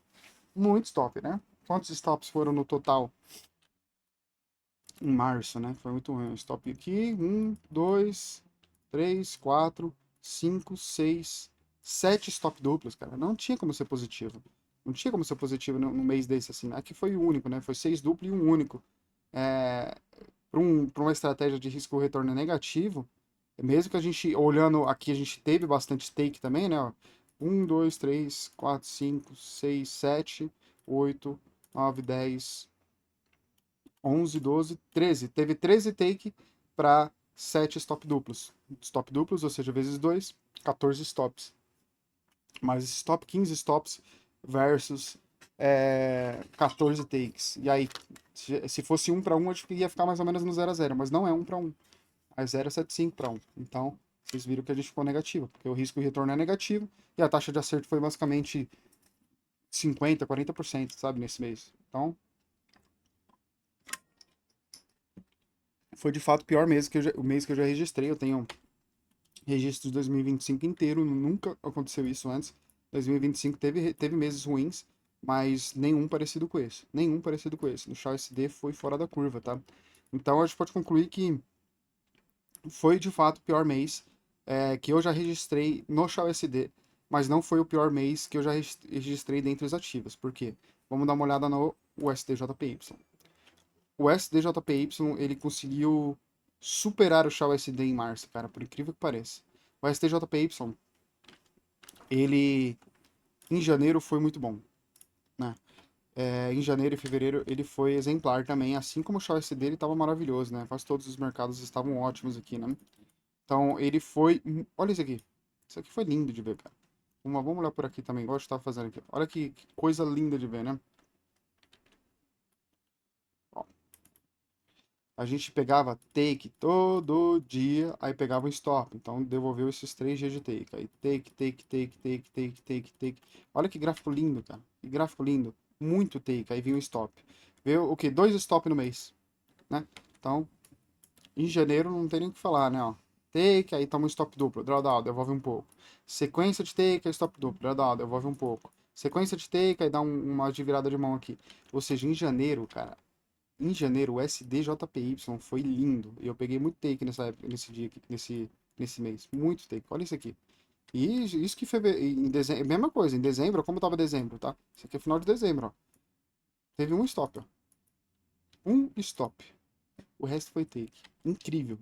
muito stop, né? Quantos stops foram no total em março, né? Foi muito ruim. Stop aqui, 1, 2, 3, 4, 5, 6, 7 stop duplos, cara. Não tinha como ser positivo. Não tinha como ser positivo no mês desse, assim. Aqui foi o único, né? Foi 6 duplo e um único. É, para uma estratégia de risco retorno negativo, mesmo que a gente, olhando aqui, a gente teve bastante stake também, né? Ó. 1, 2, 3, 4, 5, 6, 7, 8, 9, 10, 11, 12, 13. Teve 13 take para 7 stop duplos. Stop duplos, ou seja, vezes 2, 14 stops. Mas stop 15 stops versus 14 takes. E aí, se fosse 1 para 1, acho que ia ficar mais ou menos no 0 a 0, mas não é 1 para 1. É 0,75 para 1. Então, vocês viram que a gente ficou negativo, porque o risco de retorno é negativo e a taxa de acerto foi basicamente 50, 40%, sabe, nesse mês. Então, foi de fato o pior mês o mês que eu já registrei. Eu tenho registro de 2025 inteiro, nunca aconteceu isso antes. 2025 teve meses ruins, mas nenhum parecido com esse. Nenhum parecido com esse. No Shaw SD foi fora da curva, tá? Então a gente pode concluir que foi de fato o pior mês que eu já registrei no Shaw SD, mas não foi o pior mês que eu já registrei dentre os ativos. Por quê? Vamos dar uma olhada no USDJPY. O SDJPY, ele conseguiu superar o Shaw SD em março, cara, por incrível que pareça. O SDJPY, ele em janeiro foi muito bom, né? Em janeiro e fevereiro ele foi exemplar também, assim como o Shaw SD ele estava maravilhoso, né? Quase todos os mercados estavam ótimos aqui, né? Então ele foi, olha isso aqui. Isso aqui foi lindo de ver, cara. Vamos olhar por aqui também, igual eu estava fazendo aqui. Olha que coisa linda de ver, né? Ó, a gente pegava take todo dia, aí pegava um stop. Então devolveu esses 3 dias de take. Aí take. Olha que gráfico lindo, cara. Que gráfico lindo. Muito take. Aí vinha um stop. Veio o quê? 2 stop no mês, né? Então, em janeiro não tem nem o que falar, né? Ó. Take, aí toma um stop duplo, drawdown, devolve um pouco. Sequência de take, aí stop duplo, drawdown, devolve um pouco. Sequência de take, aí dá uma de virada de mão aqui. Ou seja, em janeiro, cara, em janeiro, o SDJPY foi lindo. E eu peguei muito take nessa época, nesse dia aqui, nesse mês. Muito take. Olha isso aqui. E isso que em dezembro, mesma coisa, em dezembro, como tava dezembro, tá? Isso aqui é final de dezembro, ó. Teve um stop, ó. Um stop. O resto foi take. Incrível.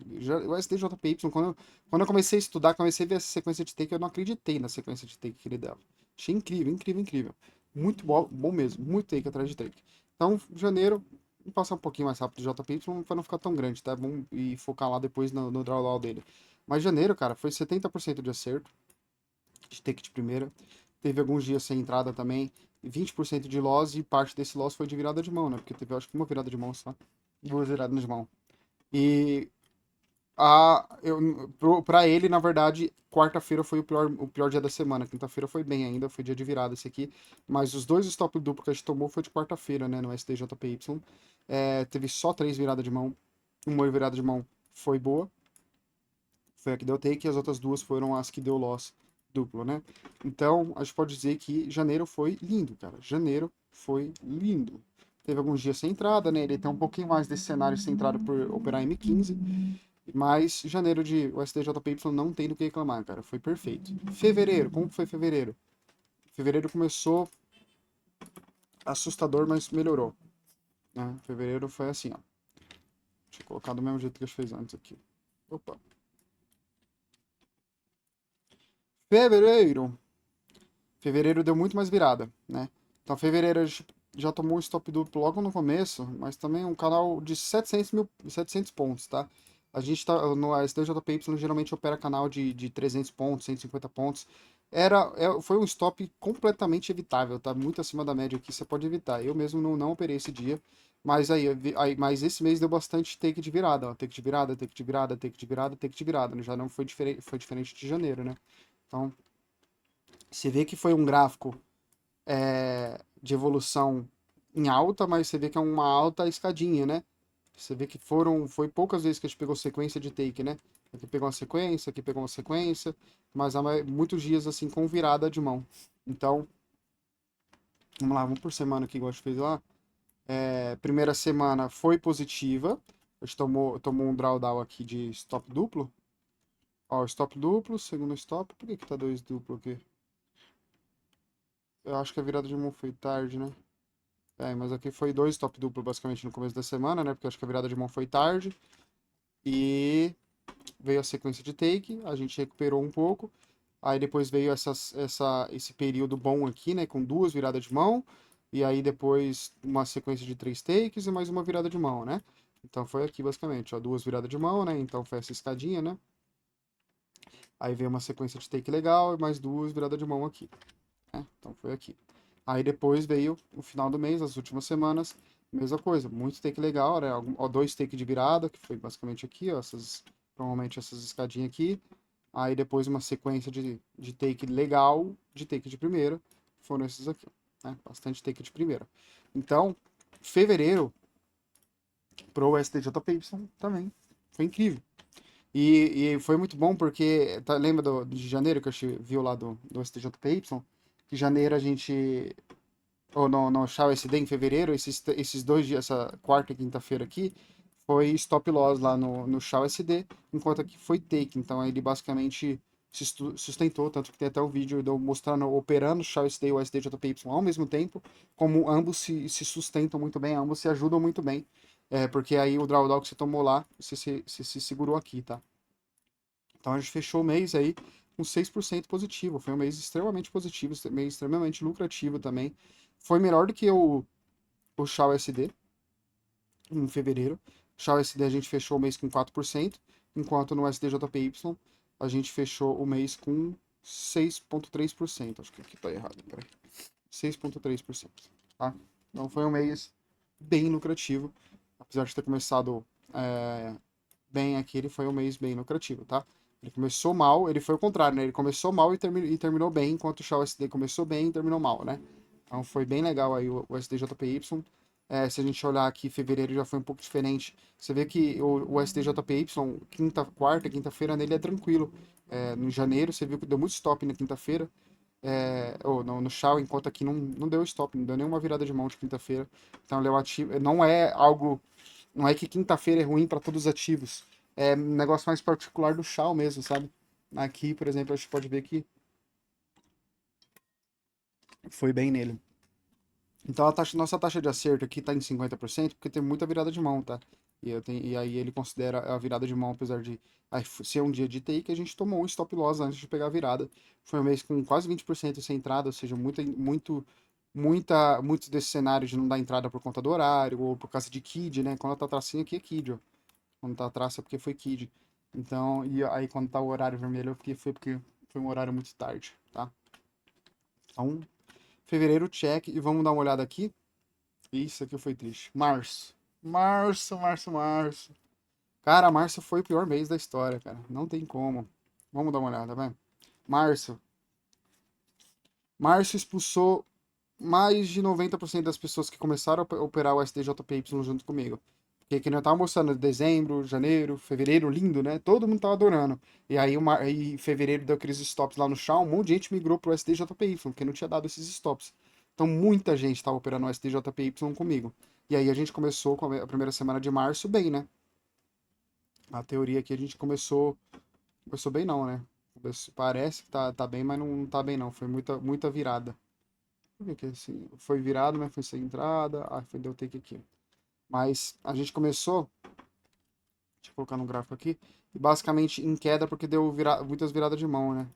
O SDJPY, quando eu comecei a estudar, comecei a ver essa sequência de take, eu não acreditei na sequência de take que ele dava. Achei incrível, incrível, incrível. Muito bom, bom mesmo. Muito take atrás de take. Então, janeiro, vou passar um pouquinho mais rápido do JPY para não ficar tão grande, tá? Vamos e focar lá depois no drawdown dele. Mas janeiro, cara, foi 70% de acerto de take de primeira. Teve alguns dias sem entrada também. 20% de loss e parte desse loss foi de virada de mão, né? Porque teve, acho que uma virada de mão só. 2 viradas de mão. E pra ele, na verdade, quarta-feira foi o pior dia da semana. Quinta-feira foi bem ainda, foi dia de virada esse aqui. Mas os dois stop duplo que a gente tomou foi de quarta-feira, né, no STJPY. Teve só três viradas de mão. Uma virada de mão foi boa, foi a que deu take, e as outras duas foram as que deu loss duplo, né? Então, a gente pode dizer que janeiro foi lindo, cara. Janeiro foi lindo. Teve alguns dias sem entrada, né? Ele tem um pouquinho mais desse cenário centrado por operar M15. Mas janeiro de o STJPY não tem do que reclamar, cara. Foi perfeito. Fevereiro, como foi fevereiro? Fevereiro começou assustador, mas melhorou. Né? Fevereiro foi assim, ó. Deixa eu colocar do mesmo jeito que a gente fez antes aqui. Opa. Fevereiro. Fevereiro deu muito mais virada, né? Então, fevereiro a gente já tomou um stop duplo logo no começo, mas também um canal de 700 pontos, tá? A gente tá no STJPY geralmente opera canal de 300 pontos, 150 pontos. Foi um stop completamente evitável, tá? Muito acima da média aqui, você pode evitar. Eu mesmo não operei esse dia, mas mas esse mês deu bastante take de virada, ó. Take de virada, take de virada, take de virada, take de virada. Já não foi diferente de janeiro, né? Então, você vê que foi um gráfico de evolução em alta, mas você vê que é uma alta escadinha, né? Você vê que foi poucas vezes que a gente pegou sequência de take, né? Aqui pegou uma sequência, aqui pegou uma sequência, mas há muitos dias assim com virada de mão. Então, vamos lá, vamos por semana que igual a gente fez lá. Primeira semana foi positiva. A gente tomou um drawdown aqui de stop duplo. Ó, stop duplo, segundo stop. Por que que tá dois duplo aqui? Eu acho que a virada de mão foi tarde, né? Mas aqui foi dois top duplo basicamente no começo da semana, né? Porque acho que a virada de mão foi tarde. E veio a sequência de take, a gente recuperou um pouco. Aí depois veio esse período bom aqui, né? Com duas viradas de mão. E aí depois uma sequência de três takes e mais uma virada de mão, né? Então foi aqui basicamente, ó, duas viradas de mão, né? Então foi essa escadinha, né? Aí veio uma sequência de take legal e mais duas viradas de mão aqui, né? Então foi aqui. Aí depois veio o final do mês, as últimas semanas, mesma coisa, muito take legal, né? Ó, dois take de virada, que foi basicamente aqui, ó, provavelmente essas escadinhas aqui. Aí depois uma sequência de take legal, de take de primeira, foram esses aqui, né? Bastante take de primeira. Então, fevereiro pro STJPY também foi incrível. E foi muito bom porque, lembra de janeiro que a gente viu lá do STJPY? Que janeiro a gente ou no Shaw SD em fevereiro, esses dois dias, essa quarta e quinta-feira aqui, foi stop loss lá no Shaw SD, enquanto aqui foi take. Então ele basicamente se sustentou, tanto que tem até o vídeo de eu mostrando, operando o Shaw SD e o SDJPY ao mesmo tempo, como ambos se sustentam muito bem, ambos se ajudam muito bem. Porque aí o drawdown que você tomou lá, você se segurou aqui, tá? Então a gente fechou o mês aí com 6% positivo. Foi um mês extremamente positivo, um mês extremamente lucrativo também. Foi melhor do que o Shaw SD em fevereiro. O Shaw SD a gente fechou o mês com 4%, enquanto no SDJPY a gente fechou o mês com 6,3%. Acho que aqui tá errado, peraí. 6,3%. Tá? Então foi um mês bem lucrativo. Apesar de ter começado é, bem aqui, ele foi um mês bem lucrativo, tá? Ele começou mal, ele foi o contrário, né? Ele começou mal e terminou bem, enquanto o Shaw SD começou bem e terminou mal, né? Então foi bem legal aí o SDJPY. Se a gente olhar aqui, fevereiro já foi um pouco diferente. Você vê que o STJPY, quarta, quinta-feira nele é tranquilo. No janeiro, você viu que deu muito stop na quinta-feira, ou no Shaw, enquanto aqui não deu stop, não deu nenhuma virada de mão de quinta-feira. Então ele é ativo, não é algo, não é que quinta-feira é ruim para todos os ativos. É um negócio mais particular do Shaw mesmo, sabe? Aqui, por exemplo, a gente pode ver que foi bem nele. Então nossa taxa de acerto aqui está em 50% porque tem muita virada de mão, tá? E aí ele considera a virada de mão, apesar de ser um dia de TI, que a gente tomou um stop loss antes de pegar a virada. Foi um mês com quase 20% sem entrada, ou seja, muitos desses cenários de não dar entrada por conta do horário, ou por causa de KID, né? Quando tá tracinho aqui é KID, ó. Quando tá traça é porque foi KID. Então, e aí quando tá o horário vermelho é porque foi um horário muito tarde, tá? Então, fevereiro check, e vamos dar uma olhada aqui. Isso aqui foi triste. Março. Março. Cara, março foi o pior mês da história, cara. Não tem como. Vamos dar uma olhada, vai. Março. Março expulsou mais de 90% das pessoas que começaram a operar o SDJPY junto comigo. Porque que nem eu tava mostrando, dezembro, janeiro, fevereiro, lindo, né? Todo mundo tava adorando. E aí, em fevereiro deu aqueles stops lá no chão, um monte de gente migrou pro SDJPY, porque não tinha dado esses stops. Então muita gente tava operando o SDJPY comigo. E aí a gente começou com a primeira semana de março bem, né? A teoria aqui a gente começou bem não, né? Parece que tá bem, mas não tá bem não. Foi muita virada. Por que que assim? Foi virado, mas foi sem entrada. Ah, foi deu take aqui. Mas a gente começou, deixa eu colocar no gráfico aqui, e basicamente em queda porque deu muitas viradas de mão, né?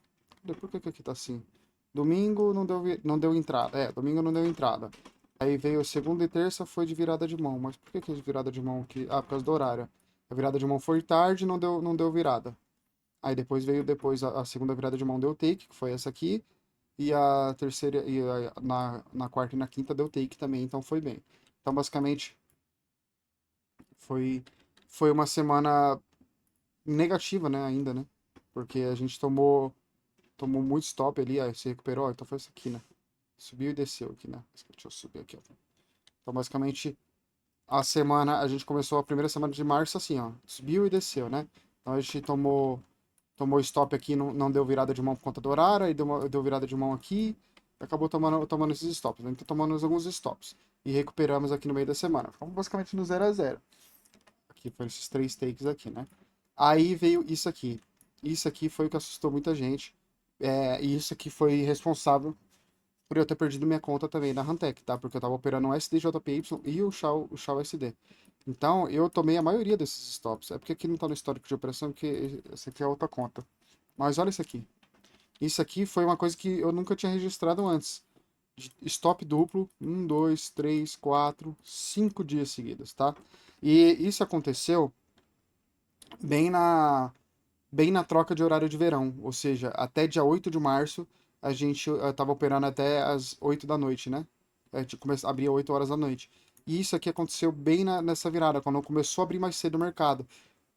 Por que que aqui tá assim? Domingo não deu entrada. É, domingo não deu entrada. Aí veio segunda e terça foi de virada de mão. Mas por que que é de virada de mão aqui? Ah, por causa do horário. A virada de mão foi tarde, não deu virada. Aí depois veio a segunda virada de mão deu take, que foi essa aqui. E a terceira, na quarta e na quinta deu take também, então foi bem. Então basicamente foi, foi uma semana negativa, né, ainda, né? Porque a gente tomou muito stop ali, aí se recuperou, então foi isso aqui, né? Subiu e desceu aqui, né? Deixa eu subir aqui, ó. Então basicamente a gente começou a primeira semana de março assim, ó, subiu e desceu, né? Então a gente tomou stop aqui, não deu virada de mão por conta do horário, aí deu virada de mão aqui, acabou tomando esses stops, né? Então tomamos alguns stops e recuperamos aqui no meio da semana. Ficamos basicamente no 0 a 0. Aqui foram esses três takes aqui, né? Aí veio isso aqui. Isso aqui foi o que assustou muita gente. E isso aqui foi responsável por eu ter perdido minha conta também na Hantec, tá? Porque eu tava operando o SDJPY e o Shao SD. Então, eu tomei a maioria desses stops. É porque aqui não tá no histórico de operação, porque essa aqui é outra conta. Mas olha isso aqui. Isso aqui foi uma coisa que eu nunca tinha registrado antes. Stop duplo, 5 dias seguidos, tá? E isso aconteceu bem na, bem na troca de horário de verão. Ou seja, até dia 8 de março, a gente tava operando até as 8 da noite, né? A gente abria 8 horas da noite. E isso aqui aconteceu bem nessa virada, quando começou a abrir mais cedo o mercado.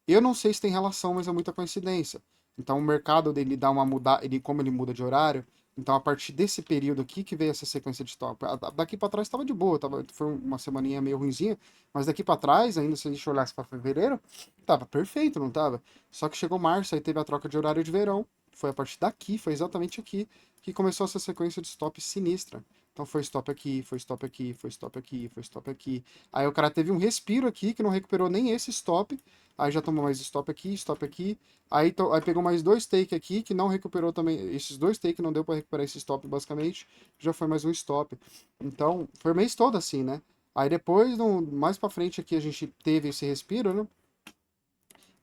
Eu não sei se tem relação, mas é muita coincidência. Então o mercado dele dá uma mudada, ele como ele muda de horário, então a partir desse período aqui que veio essa sequência de top. Daqui para trás estava de boa, foi uma semaninha meio ruinzinha, mas daqui para trás, ainda se a gente olhasse para fevereiro, tava perfeito, não tava? Só que chegou março, aí teve a troca de horário de verão. Foi a partir daqui, foi exatamente aqui que começou essa sequência de stop sinistra. Então foi stop aqui, foi stop aqui, foi stop aqui, foi stop aqui. Aí o cara teve um respiro aqui que não recuperou nem esse stop. Aí já tomou mais stop aqui, stop aqui. Aí pegou mais dois take aqui, que não recuperou também. Esses dois take não deu para recuperar esse stop, basicamente. Já foi mais um stop. Então, foi o mês todo assim, né? Aí depois, mais pra frente aqui, a gente teve esse respiro, né?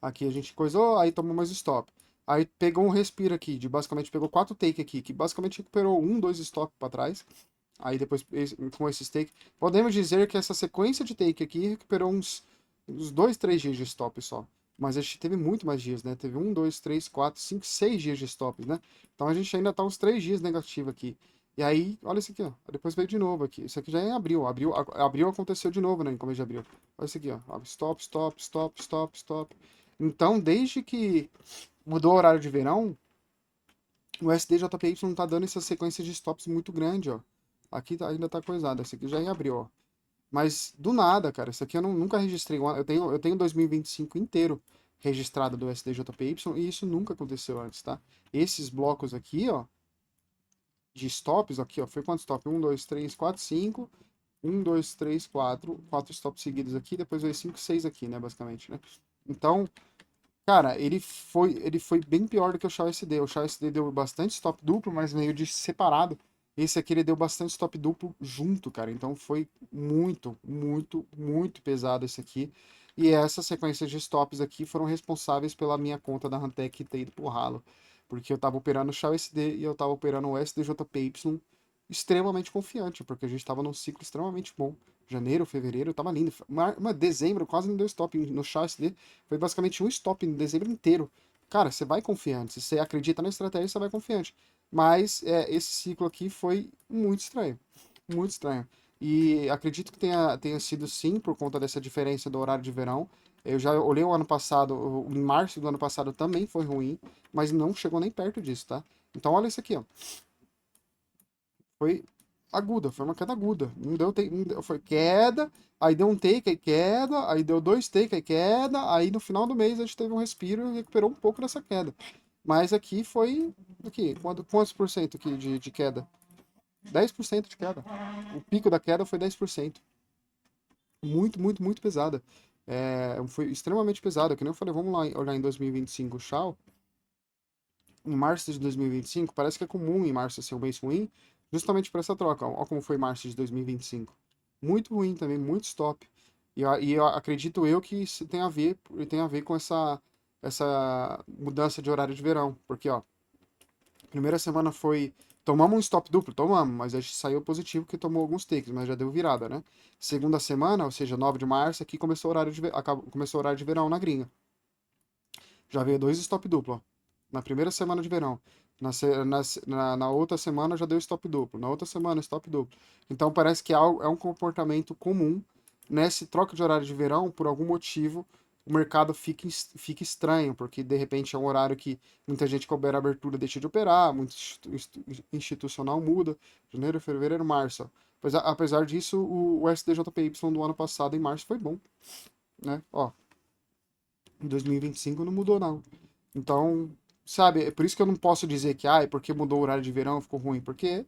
Aqui a gente coisou, aí tomou mais stop. Aí pegou um respiro aqui, basicamente pegou quatro take aqui, que basicamente recuperou dois stop para trás. Aí depois, com esses take, podemos dizer que essa sequência de take aqui recuperou uns 2, 3 dias de stop só. Mas a gente teve muito mais dias, né? Teve 1, 2, 3, 4, 5, 6 dias de stops, né? Então a gente ainda tá uns 3 dias negativo aqui. E aí, olha isso aqui, ó. Depois veio de novo aqui. Isso aqui já é em abril. Abril aconteceu de novo, né? Em começo de abril. Olha isso aqui, ó. Stop, stop, stop, stop, stop. Então, desde que mudou o horário de verão, o SDJPY não tá dando essa sequência de stops muito grande, ó. Aqui ainda tá coisado. Esse aqui já é em abril, ó. Mas do nada, cara. Isso aqui eu nunca registrei. Eu tenho 2025 inteiro registrado do SDJPY e isso nunca aconteceu antes, tá? Esses blocos aqui, ó, de stops, aqui, ó, foi quantos stops? 1, 2, 3, 4, 5. 1, 2, 3, 4. 4 stops seguidos aqui, depois veio 5, 6 aqui, né, basicamente, né? Então, cara, ele foi bem pior do que o Shao SD. O Shao SD deu bastante stop duplo, mas meio de separado. Esse aqui ele deu bastante stop duplo junto, cara. Então foi muito, muito, muito pesado esse aqui. E essas sequências de stops aqui foram responsáveis pela minha conta da Hantec ter ido pro ralo. Porque eu tava operando o Shao SD e eu tava operando o SDJPY extremamente confiante, porque a gente tava num ciclo extremamente bom. Janeiro, fevereiro, tava lindo. Dezembro quase não deu stop no Shao SD. Foi basicamente um stop em dezembro inteiro. Cara, você vai confiante. Se você acredita na estratégia, você vai confiante. Mas esse ciclo aqui foi muito estranho. Muito estranho. E acredito que tenha sido sim por conta dessa diferença do horário de verão. Eu já olhei o ano passado, em março do ano passado também foi ruim, mas não chegou nem perto disso, tá? Então olha isso aqui, ó. Foi aguda, foi uma queda aguda. Não deu, foi queda, aí deu um take, aí queda, aí deu dois take, aí queda, aí no final do mês a gente teve um respiro e recuperou um pouco dessa queda. Mas aqui foi, aqui, quantos por cento aqui de queda? 10% de queda. O pico da queda foi 10%. Muito, muito, muito pesada. Foi extremamente pesada. Que nem eu falei, vamos lá olhar em 2025 o Shao. Em março de 2025, parece que é comum em março ser um mês ruim, justamente por essa troca. Olha como foi março de 2025. Muito ruim também, muito stop. E acredito eu que isso tem a ver com essa mudança de horário de verão. Porque, ó, primeira semana foi. Tomamos um stop duplo? Tomamos, mas a gente saiu positivo que tomou alguns takes, mas já deu virada, né? Segunda semana, ou seja, 9 de março, aqui começou o começou o horário de verão na gringa. Já veio dois stop duplo, ó. Na primeira semana de verão. Na outra semana já deu stop duplo. Na outra semana, stop duplo. Então parece que é um comportamento comum nesse troca de horário de verão, por algum motivo, o mercado fica estranho, porque de repente é um horário que muita gente que opera abertura deixa de operar, muito institucional muda. Janeiro, fevereiro, março. Ó. Apesar disso, o SDJPY do ano passado, em março, foi bom. Né? Ó, em 2025 não mudou, não. Então, sabe, é por isso que eu não posso dizer que, é porque mudou o horário de verão, ficou ruim, porque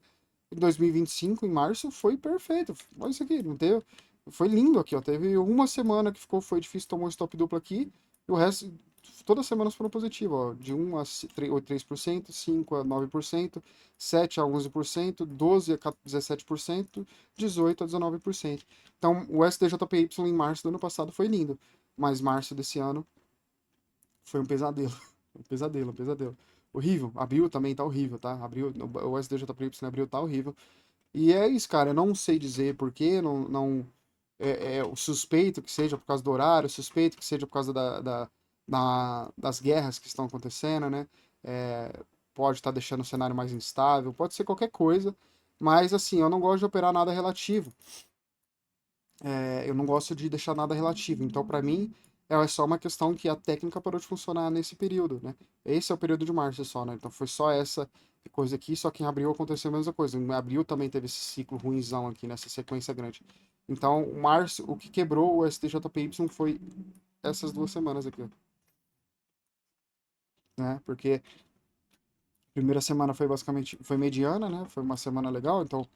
em 2025, em março, foi perfeito. Olha isso aqui, não teve. Foi lindo aqui, ó. Teve uma semana que foi difícil, tomou um stop duplo aqui, e o resto, todas as semanas foram positivas, ó. De 1 a 3%, 5 a 9%, 7 a 11%, 12 a 17%, 18 a 19%. Então, o SDJPY em março do ano passado foi lindo, mas março desse ano foi um pesadelo. Um pesadelo, um pesadelo. Horrível. Abril também tá horrível, tá? Abril, o SDJPY em abril tá horrível. E é isso, cara. Eu não sei dizer porquê, o suspeito que seja por causa do horário, suspeito que seja por causa das guerras que estão acontecendo, né? É, pode estar deixando o cenário mais instável, pode ser qualquer coisa, mas assim, eu não gosto de operar nada relativo. Eu não gosto de deixar nada relativo. Então, para mim, é só uma questão que a técnica parou de funcionar nesse período, né? Esse é o período de março só, né? Então foi só essa coisa aqui, só que em abril aconteceu a mesma coisa. Em abril também teve esse ciclo ruinzão aqui, nessa sequência grande. Então, março, o que quebrou o STJPY foi essas duas semanas aqui, né? Porque a primeira semana foi basicamente, foi mediana, né? Foi uma semana legal, então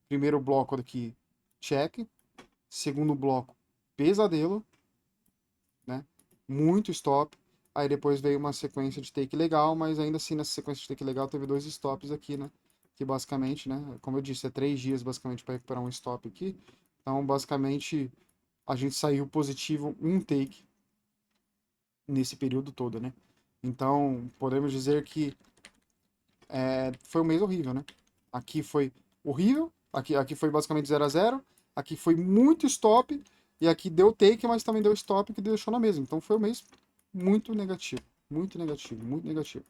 primeiro bloco aqui, check. Segundo bloco, pesadelo, né? Muito stop. Aí depois veio uma sequência de take legal, mas ainda assim nessa sequência de take legal teve dois stops aqui, né? Que basicamente, né? Como eu disse, é 3 dias basicamente para recuperar um stop aqui. Então, basicamente, a gente saiu positivo um take nesse período todo, né? Então, podemos dizer que foi um mês horrível, né? Aqui foi horrível, aqui foi basicamente 0 a 0, aqui foi muito stop, e aqui deu take, mas também deu stop que deixou na mesma. Então foi um mês muito negativo, muito negativo, muito negativo.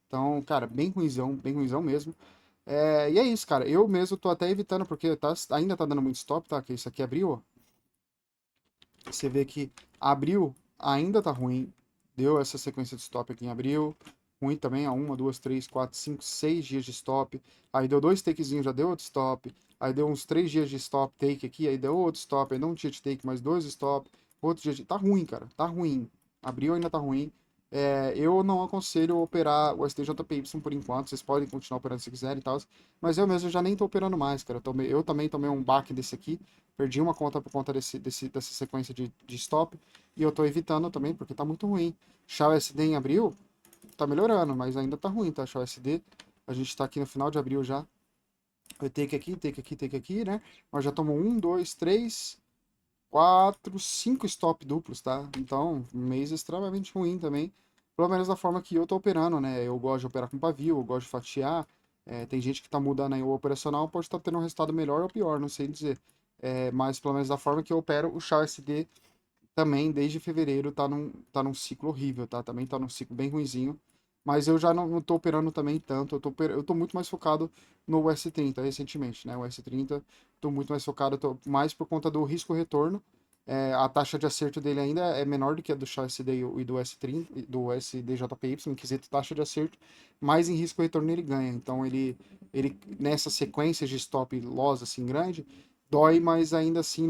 Então, cara, bem ruimzão mesmo. E é isso, cara. Eu mesmo tô até evitando, porque ainda tá dando muito stop, tá? Que isso aqui abriu, ó. Você vê que abril ainda tá ruim. Deu essa sequência de stop aqui em abril. Ruim também, a 1, 2, 3, 4, 5, 6 dias de stop. Aí deu dois takezinhos, já deu outro stop. Aí deu uns 3 dias de stop take aqui, aí deu outro stop. Aí não tinha de take, mais dois stop. Outro dia de... Tá ruim, cara. Tá ruim. Abril ainda tá ruim. Eu não aconselho operar o STJPY por enquanto. Vocês podem continuar operando se quiserem e tal. Mas eu mesmo já nem tô operando mais, cara. Eu também tomei um baque desse aqui. Perdi uma conta por conta dessa sequência de stop. E eu tô evitando também, porque tá muito ruim. Shao SD em abril tá melhorando, mas ainda tá ruim, tá? Shao SD. A gente tá aqui no final de abril já. Vai take aqui, take aqui, take aqui, né? Nós já tomamos 1, 2, 3, 4, 5 stop duplos, tá? Então, um mês extremamente ruim também. Pelo menos da forma que eu tô operando, né? Eu gosto de operar com pavio, eu gosto de fatiar. Tem gente que tá mudando aí o operacional, pode estar tendo um resultado melhor ou pior, não sei dizer. Mas pelo menos da forma que eu opero, o Shao SD também, desde fevereiro, tá num ciclo horrível, tá? Também tá num ciclo bem ruinzinho. Mas eu já não tô operando também tanto, eu tô muito mais focado no S30 recentemente, né? O S30, tô muito mais focado, tô mais por conta do risco-retorno. A taxa de acerto dele ainda é menor do que a do Shaw SD e do S30, e do SDJPY, em quesito taxa de acerto, mas em risco-retorno ele ganha. Então ele nessa sequência de stop loss assim grande, dói, mas ainda assim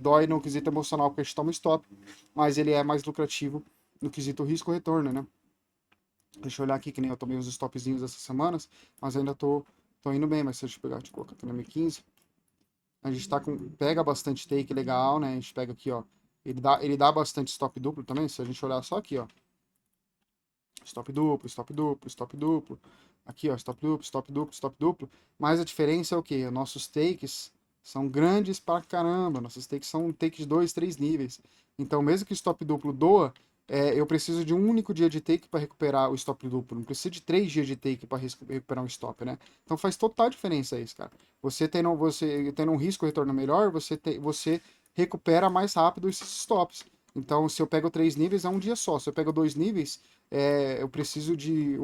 dói no quesito emocional porque a gente toma stop, mas ele é mais lucrativo no quesito risco-retorno, né? Deixa eu olhar aqui, que nem eu tomei uns stopzinhos essas semanas, mas ainda tô indo bem. Mas se eu te pegar, te colocar aqui na 1015, a gente tá com. Pega bastante take legal, né? A gente pega aqui, ó. Ele dá bastante stop duplo também. Se a gente olhar só aqui, ó. Stop duplo, stop duplo, stop duplo. Aqui, ó, stop duplo, stop duplo, stop duplo. Mas a diferença é o quê? Nossos takes são grandes pra caramba. Nossos takes são takes de 2, 3 níveis. Então, mesmo que o stop duplo doa, eu preciso de um único dia de take para recuperar o stop duplo. Não preciso de 3 dias de take para recuperar um stop, né? Então faz total diferença isso, cara. Você tendo um risco retorno melhor, você recupera mais rápido esses stops. Então, se eu pego 3 níveis, é um dia só. Se eu pego 2 níveis, eu preciso de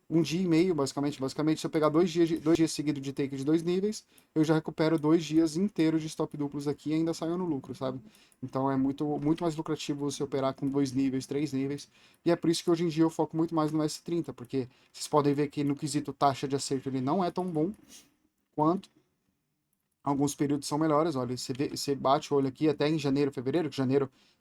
um dia e meio, basicamente. Basicamente, se eu pegar 2 dias seguidos de take de 2 níveis, eu já recupero 2 dias inteiros de stop duplos aqui e ainda saio no lucro, sabe? Então é muito mais lucrativo você operar com 2 níveis, 3 níveis. E é por isso que hoje em dia eu foco muito mais no S30, porque vocês podem ver que no quesito taxa de acerto ele não é tão bom quanto. Alguns períodos são melhores, olha, você bate o olho aqui até em janeiro, fevereiro, que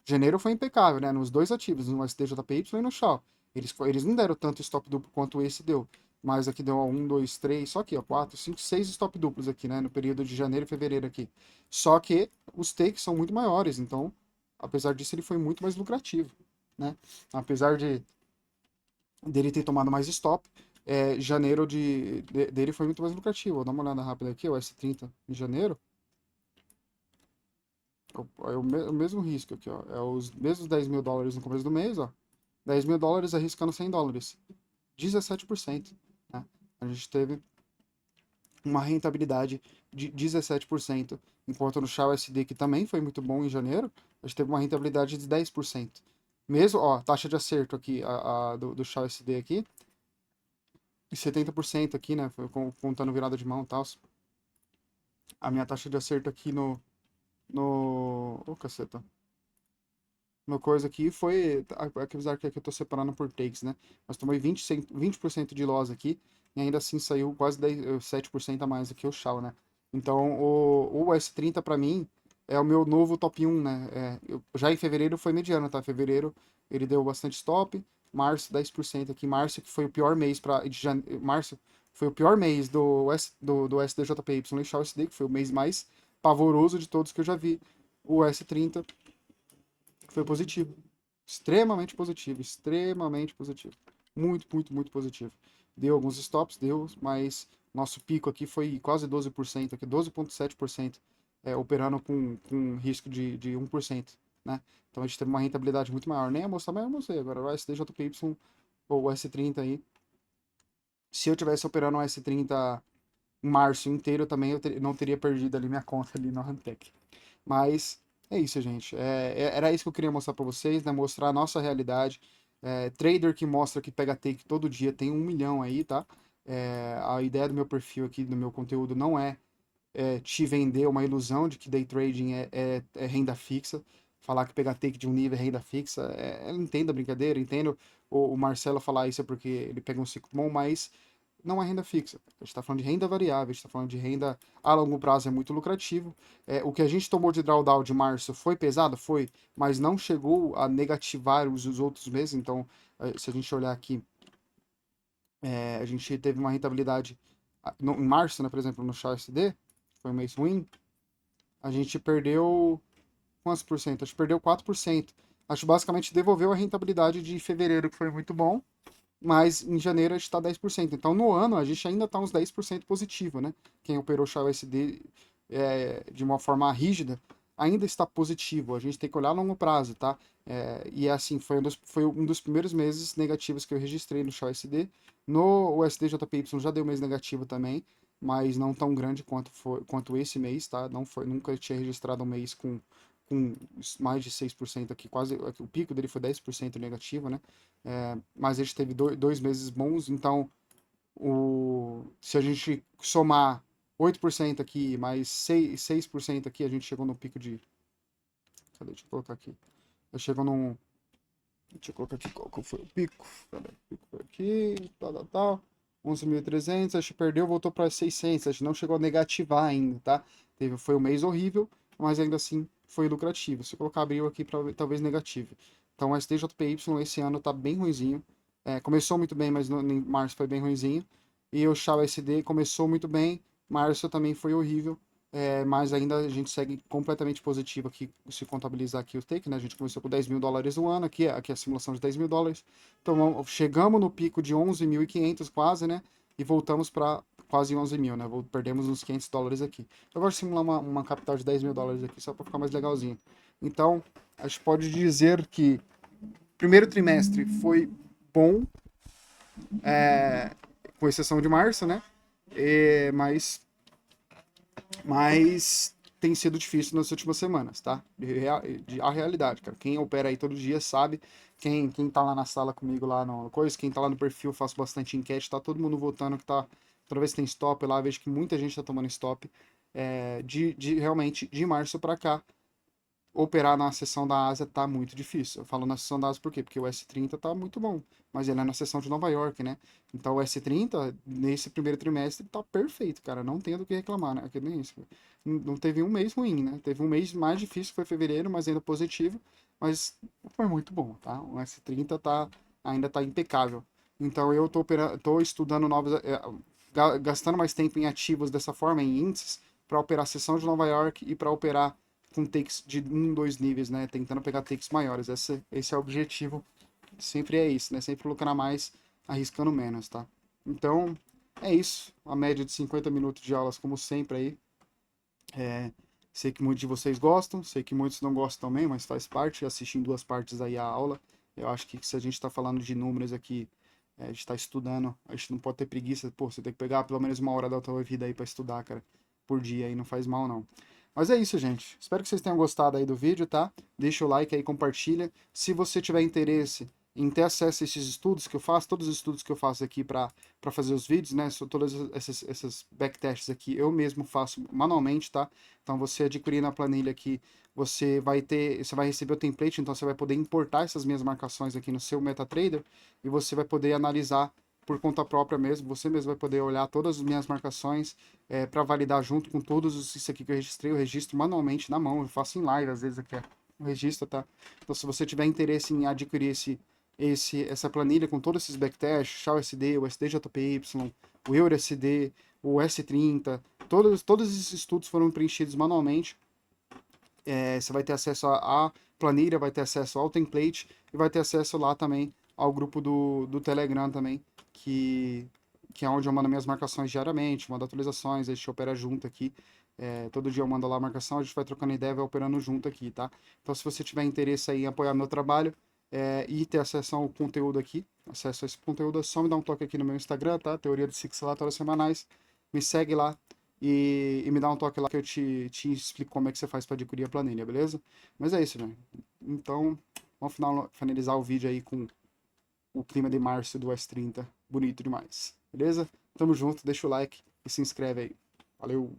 janeiro foi impecável, né? Nos dois ativos, no STJPY e no Shaw. Eles não deram tanto stop duplo quanto esse deu. Mas aqui deu ó, um, dois, três, só aqui, ó, quatro, cinco, seis stop duplos aqui, né? No período de janeiro e fevereiro aqui. Só que os takes são muito maiores, então, apesar disso, ele foi muito mais lucrativo, né? Apesar dele ter tomado mais stop, janeiro dele foi muito mais lucrativo. Vou dar uma olhada rápida aqui, o S30 em janeiro. É o mesmo risco aqui, ó. É os mesmos US$ 10.000 no começo do mês, ó. US$ 10.000 arriscando US$ 100. 17%, né? A gente teve uma rentabilidade de 17%, enquanto no Shao SD, que também foi muito bom em janeiro, a gente teve uma rentabilidade de 10%. Mesmo, ó, taxa de acerto aqui, do Shao SD aqui, e 70% aqui, né? Contando virada de mão e tal. A minha taxa de acerto aqui Ô, caceta. Uma coisa aqui foi. Apesar que aqui eu tô separando por takes, né? Mas tomei 20% de loss aqui. E ainda assim saiu quase 7% a mais aqui o Shao, né? Então o S30 pra mim é o meu novo top 1, né? Já em fevereiro foi mediano, tá? Fevereiro ele deu bastante stop. Março 10% aqui. Março que foi o pior mês para Março foi o pior mês do SDJPY e Shao SD, que foi o mês mais pavoroso de todos que eu já vi. O S30 foi positivo. Extremamente positivo, extremamente positivo. Muito, muito, muito positivo. Deu alguns stops, deu, mas nosso pico aqui foi quase 12%, aqui 12,7%, operando com risco de 1%, né? Então a gente teve uma rentabilidade muito maior. Nem ia mostrar, mas eu mostrei agora. O SDJPY ou o S30 aí. Se eu tivesse operando o S30 em março inteiro também, não teria perdido ali minha conta ali no Rantec. Mas é isso, gente. Era isso que eu queria mostrar para vocês, né? Mostrar a nossa realidade. Trader que mostra que pega take todo dia tem 1 milhão aí, tá? A ideia do meu perfil aqui, do meu conteúdo, não te vender uma ilusão de que day trading é renda fixa. Falar que pegar take de um nível é renda fixa. Eu entendo a brincadeira, entendo o Marcelo falar isso porque ele pega um ciclo bom, mas não é renda fixa. A gente está falando de renda variável, a gente está falando de renda a longo prazo, é muito lucrativo. O que a gente tomou de drawdown de março foi pesado? Foi, mas não chegou a negativar os outros meses. Então, se a gente olhar aqui, a gente teve uma rentabilidade em março, né, por exemplo, no Shao SD, foi um mês ruim, a gente perdeu quantos por cento? Acho que perdeu 4%. Acho que basicamente devolveu a rentabilidade de fevereiro, que foi muito bom, mas em janeiro a gente está 10%. Então no ano a gente ainda está uns 10% positivo, né? Quem operou Shell SD de uma forma rígida ainda está positivo. A gente tem que olhar a longo prazo, tá? E é assim, foi um dos primeiros meses negativos que eu registrei no Shell SD. No USD JPY já deu mês negativo também, mas não tão grande quanto esse mês, tá? Não foi, nunca tinha registrado um mês com com mais de 6% aqui, quase, o pico dele foi 10% negativo, né? Mas a gente teve 2 meses bons, então se a gente somar 8% aqui, mais 6% aqui, a gente chegou no pico de... Cadê? Deixa eu colocar aqui. Chegou num... Deixa eu colocar aqui qual foi o pico. Cadê? O pico foi aqui, tal. 11.300, a gente perdeu, voltou para 600, a gente não chegou a negativar ainda, tá? Foi um mês horrível, mas ainda assim foi lucrativo. Se eu colocar abril aqui, talvez negativo. Então o STJPY esse ano tá bem ruinzinho. Começou muito bem, mas em março foi bem ruinzinho. E o Shao SD começou muito bem, março também foi horrível. Mas ainda a gente segue completamente positivo aqui, se contabilizar aqui o take, né? A gente começou com $10.000 no ano, aqui é a simulação de $10.000. Então chegamos no pico de 11.500 quase, né? E voltamos para quase 11.000, né? Perdemos uns $500 aqui. Eu gosto de simular uma capital de $10.000 aqui, só para ficar mais legalzinho. Então, a gente pode dizer que o primeiro trimestre foi bom, com exceção de março, né? Mas tem sido difícil nas últimas semanas, tá? A realidade, cara. Quem opera aí todo dia sabe. Quem tá lá na sala comigo, lá no coisa, quem tá lá no perfil, eu faço bastante enquete, tá todo mundo votando que tá. Toda vez que tem stop lá, eu vejo que muita gente tá tomando stop. Realmente, de março pra cá, operar na seção da Ásia tá muito difícil. Eu falo na seção da Ásia por quê? Porque o S30 tá muito bom, mas ele é na seção de Nova York, né? Então o S30, nesse primeiro trimestre, tá perfeito, cara. Não tem do que reclamar, né? Aqui nem isso. Não teve um mês ruim, né? Teve um mês mais difícil, que foi fevereiro, mas ainda positivo. Mas foi muito bom, tá? O S30 ainda tá impecável. Então eu tô estudando novos, gastando mais tempo em ativos dessa forma, em índices, para operar a seção de Nova York e para operar com takes de 2 níveis, né? Tentando pegar takes maiores. Esse é o objetivo. Sempre é isso, né? Sempre lucrar mais, arriscando menos, tá? Então, é isso. A média de 50 minutos de aulas, como sempre aí. Sei que muitos de vocês gostam, sei que muitos não gostam também, mas faz parte. Assistir em 2 partes aí a aula. Eu acho que se a gente está falando de números aqui, a gente está estudando, a gente não pode ter preguiça. Pô, você tem que pegar pelo menos 1 hora da tua vida aí para estudar, cara, por dia aí, não faz mal não. Mas é isso, gente. Espero que vocês tenham gostado aí do vídeo, tá? Deixa o like aí, compartilha. Se você tiver interesse em ter acesso a esses estudos que eu faço, todos os estudos que eu faço aqui para fazer os vídeos, né? Todas essas backtests aqui eu mesmo faço manualmente, tá? Então você adquirir na planilha aqui, você vai receber o template, então você vai poder importar essas minhas marcações aqui no seu MetaTrader e você vai poder analisar por conta própria mesmo, você mesmo vai poder olhar todas as minhas marcações para validar junto com todos isso aqui que eu registrei, eu registro manualmente na mão, eu faço em live, às vezes aqui o registro, tá? Então se você tiver interesse em adquirir essa planilha com todos esses backtests, SHA-USD, o SDJPY, o EURUSD, o S30, todos esses estudos foram preenchidos manualmente. Você vai ter acesso à planilha, vai ter acesso ao template e vai ter acesso lá também ao grupo do Telegram também, que é onde eu mando minhas marcações diariamente, mando atualizações, a gente opera junto aqui. Todo dia eu mando lá a marcação, a gente vai trocando ideia, vai operando junto aqui, tá? Então, se você tiver interesse aí em apoiar meu trabalho e ter acesso ao conteúdo aqui, acesso a esse conteúdo, é só me dar um toque aqui no meu Instagram, tá? Teoria de Six Relatórios Semanais. Me segue lá e me dá um toque lá que eu te explico como é que você faz para adquirir a planilha, beleza? Mas é isso, velho. Então, vamos finalizar o vídeo aí com o clima de março do S30. Bonito demais, beleza? Tamo junto, deixa o like e se inscreve aí. Valeu!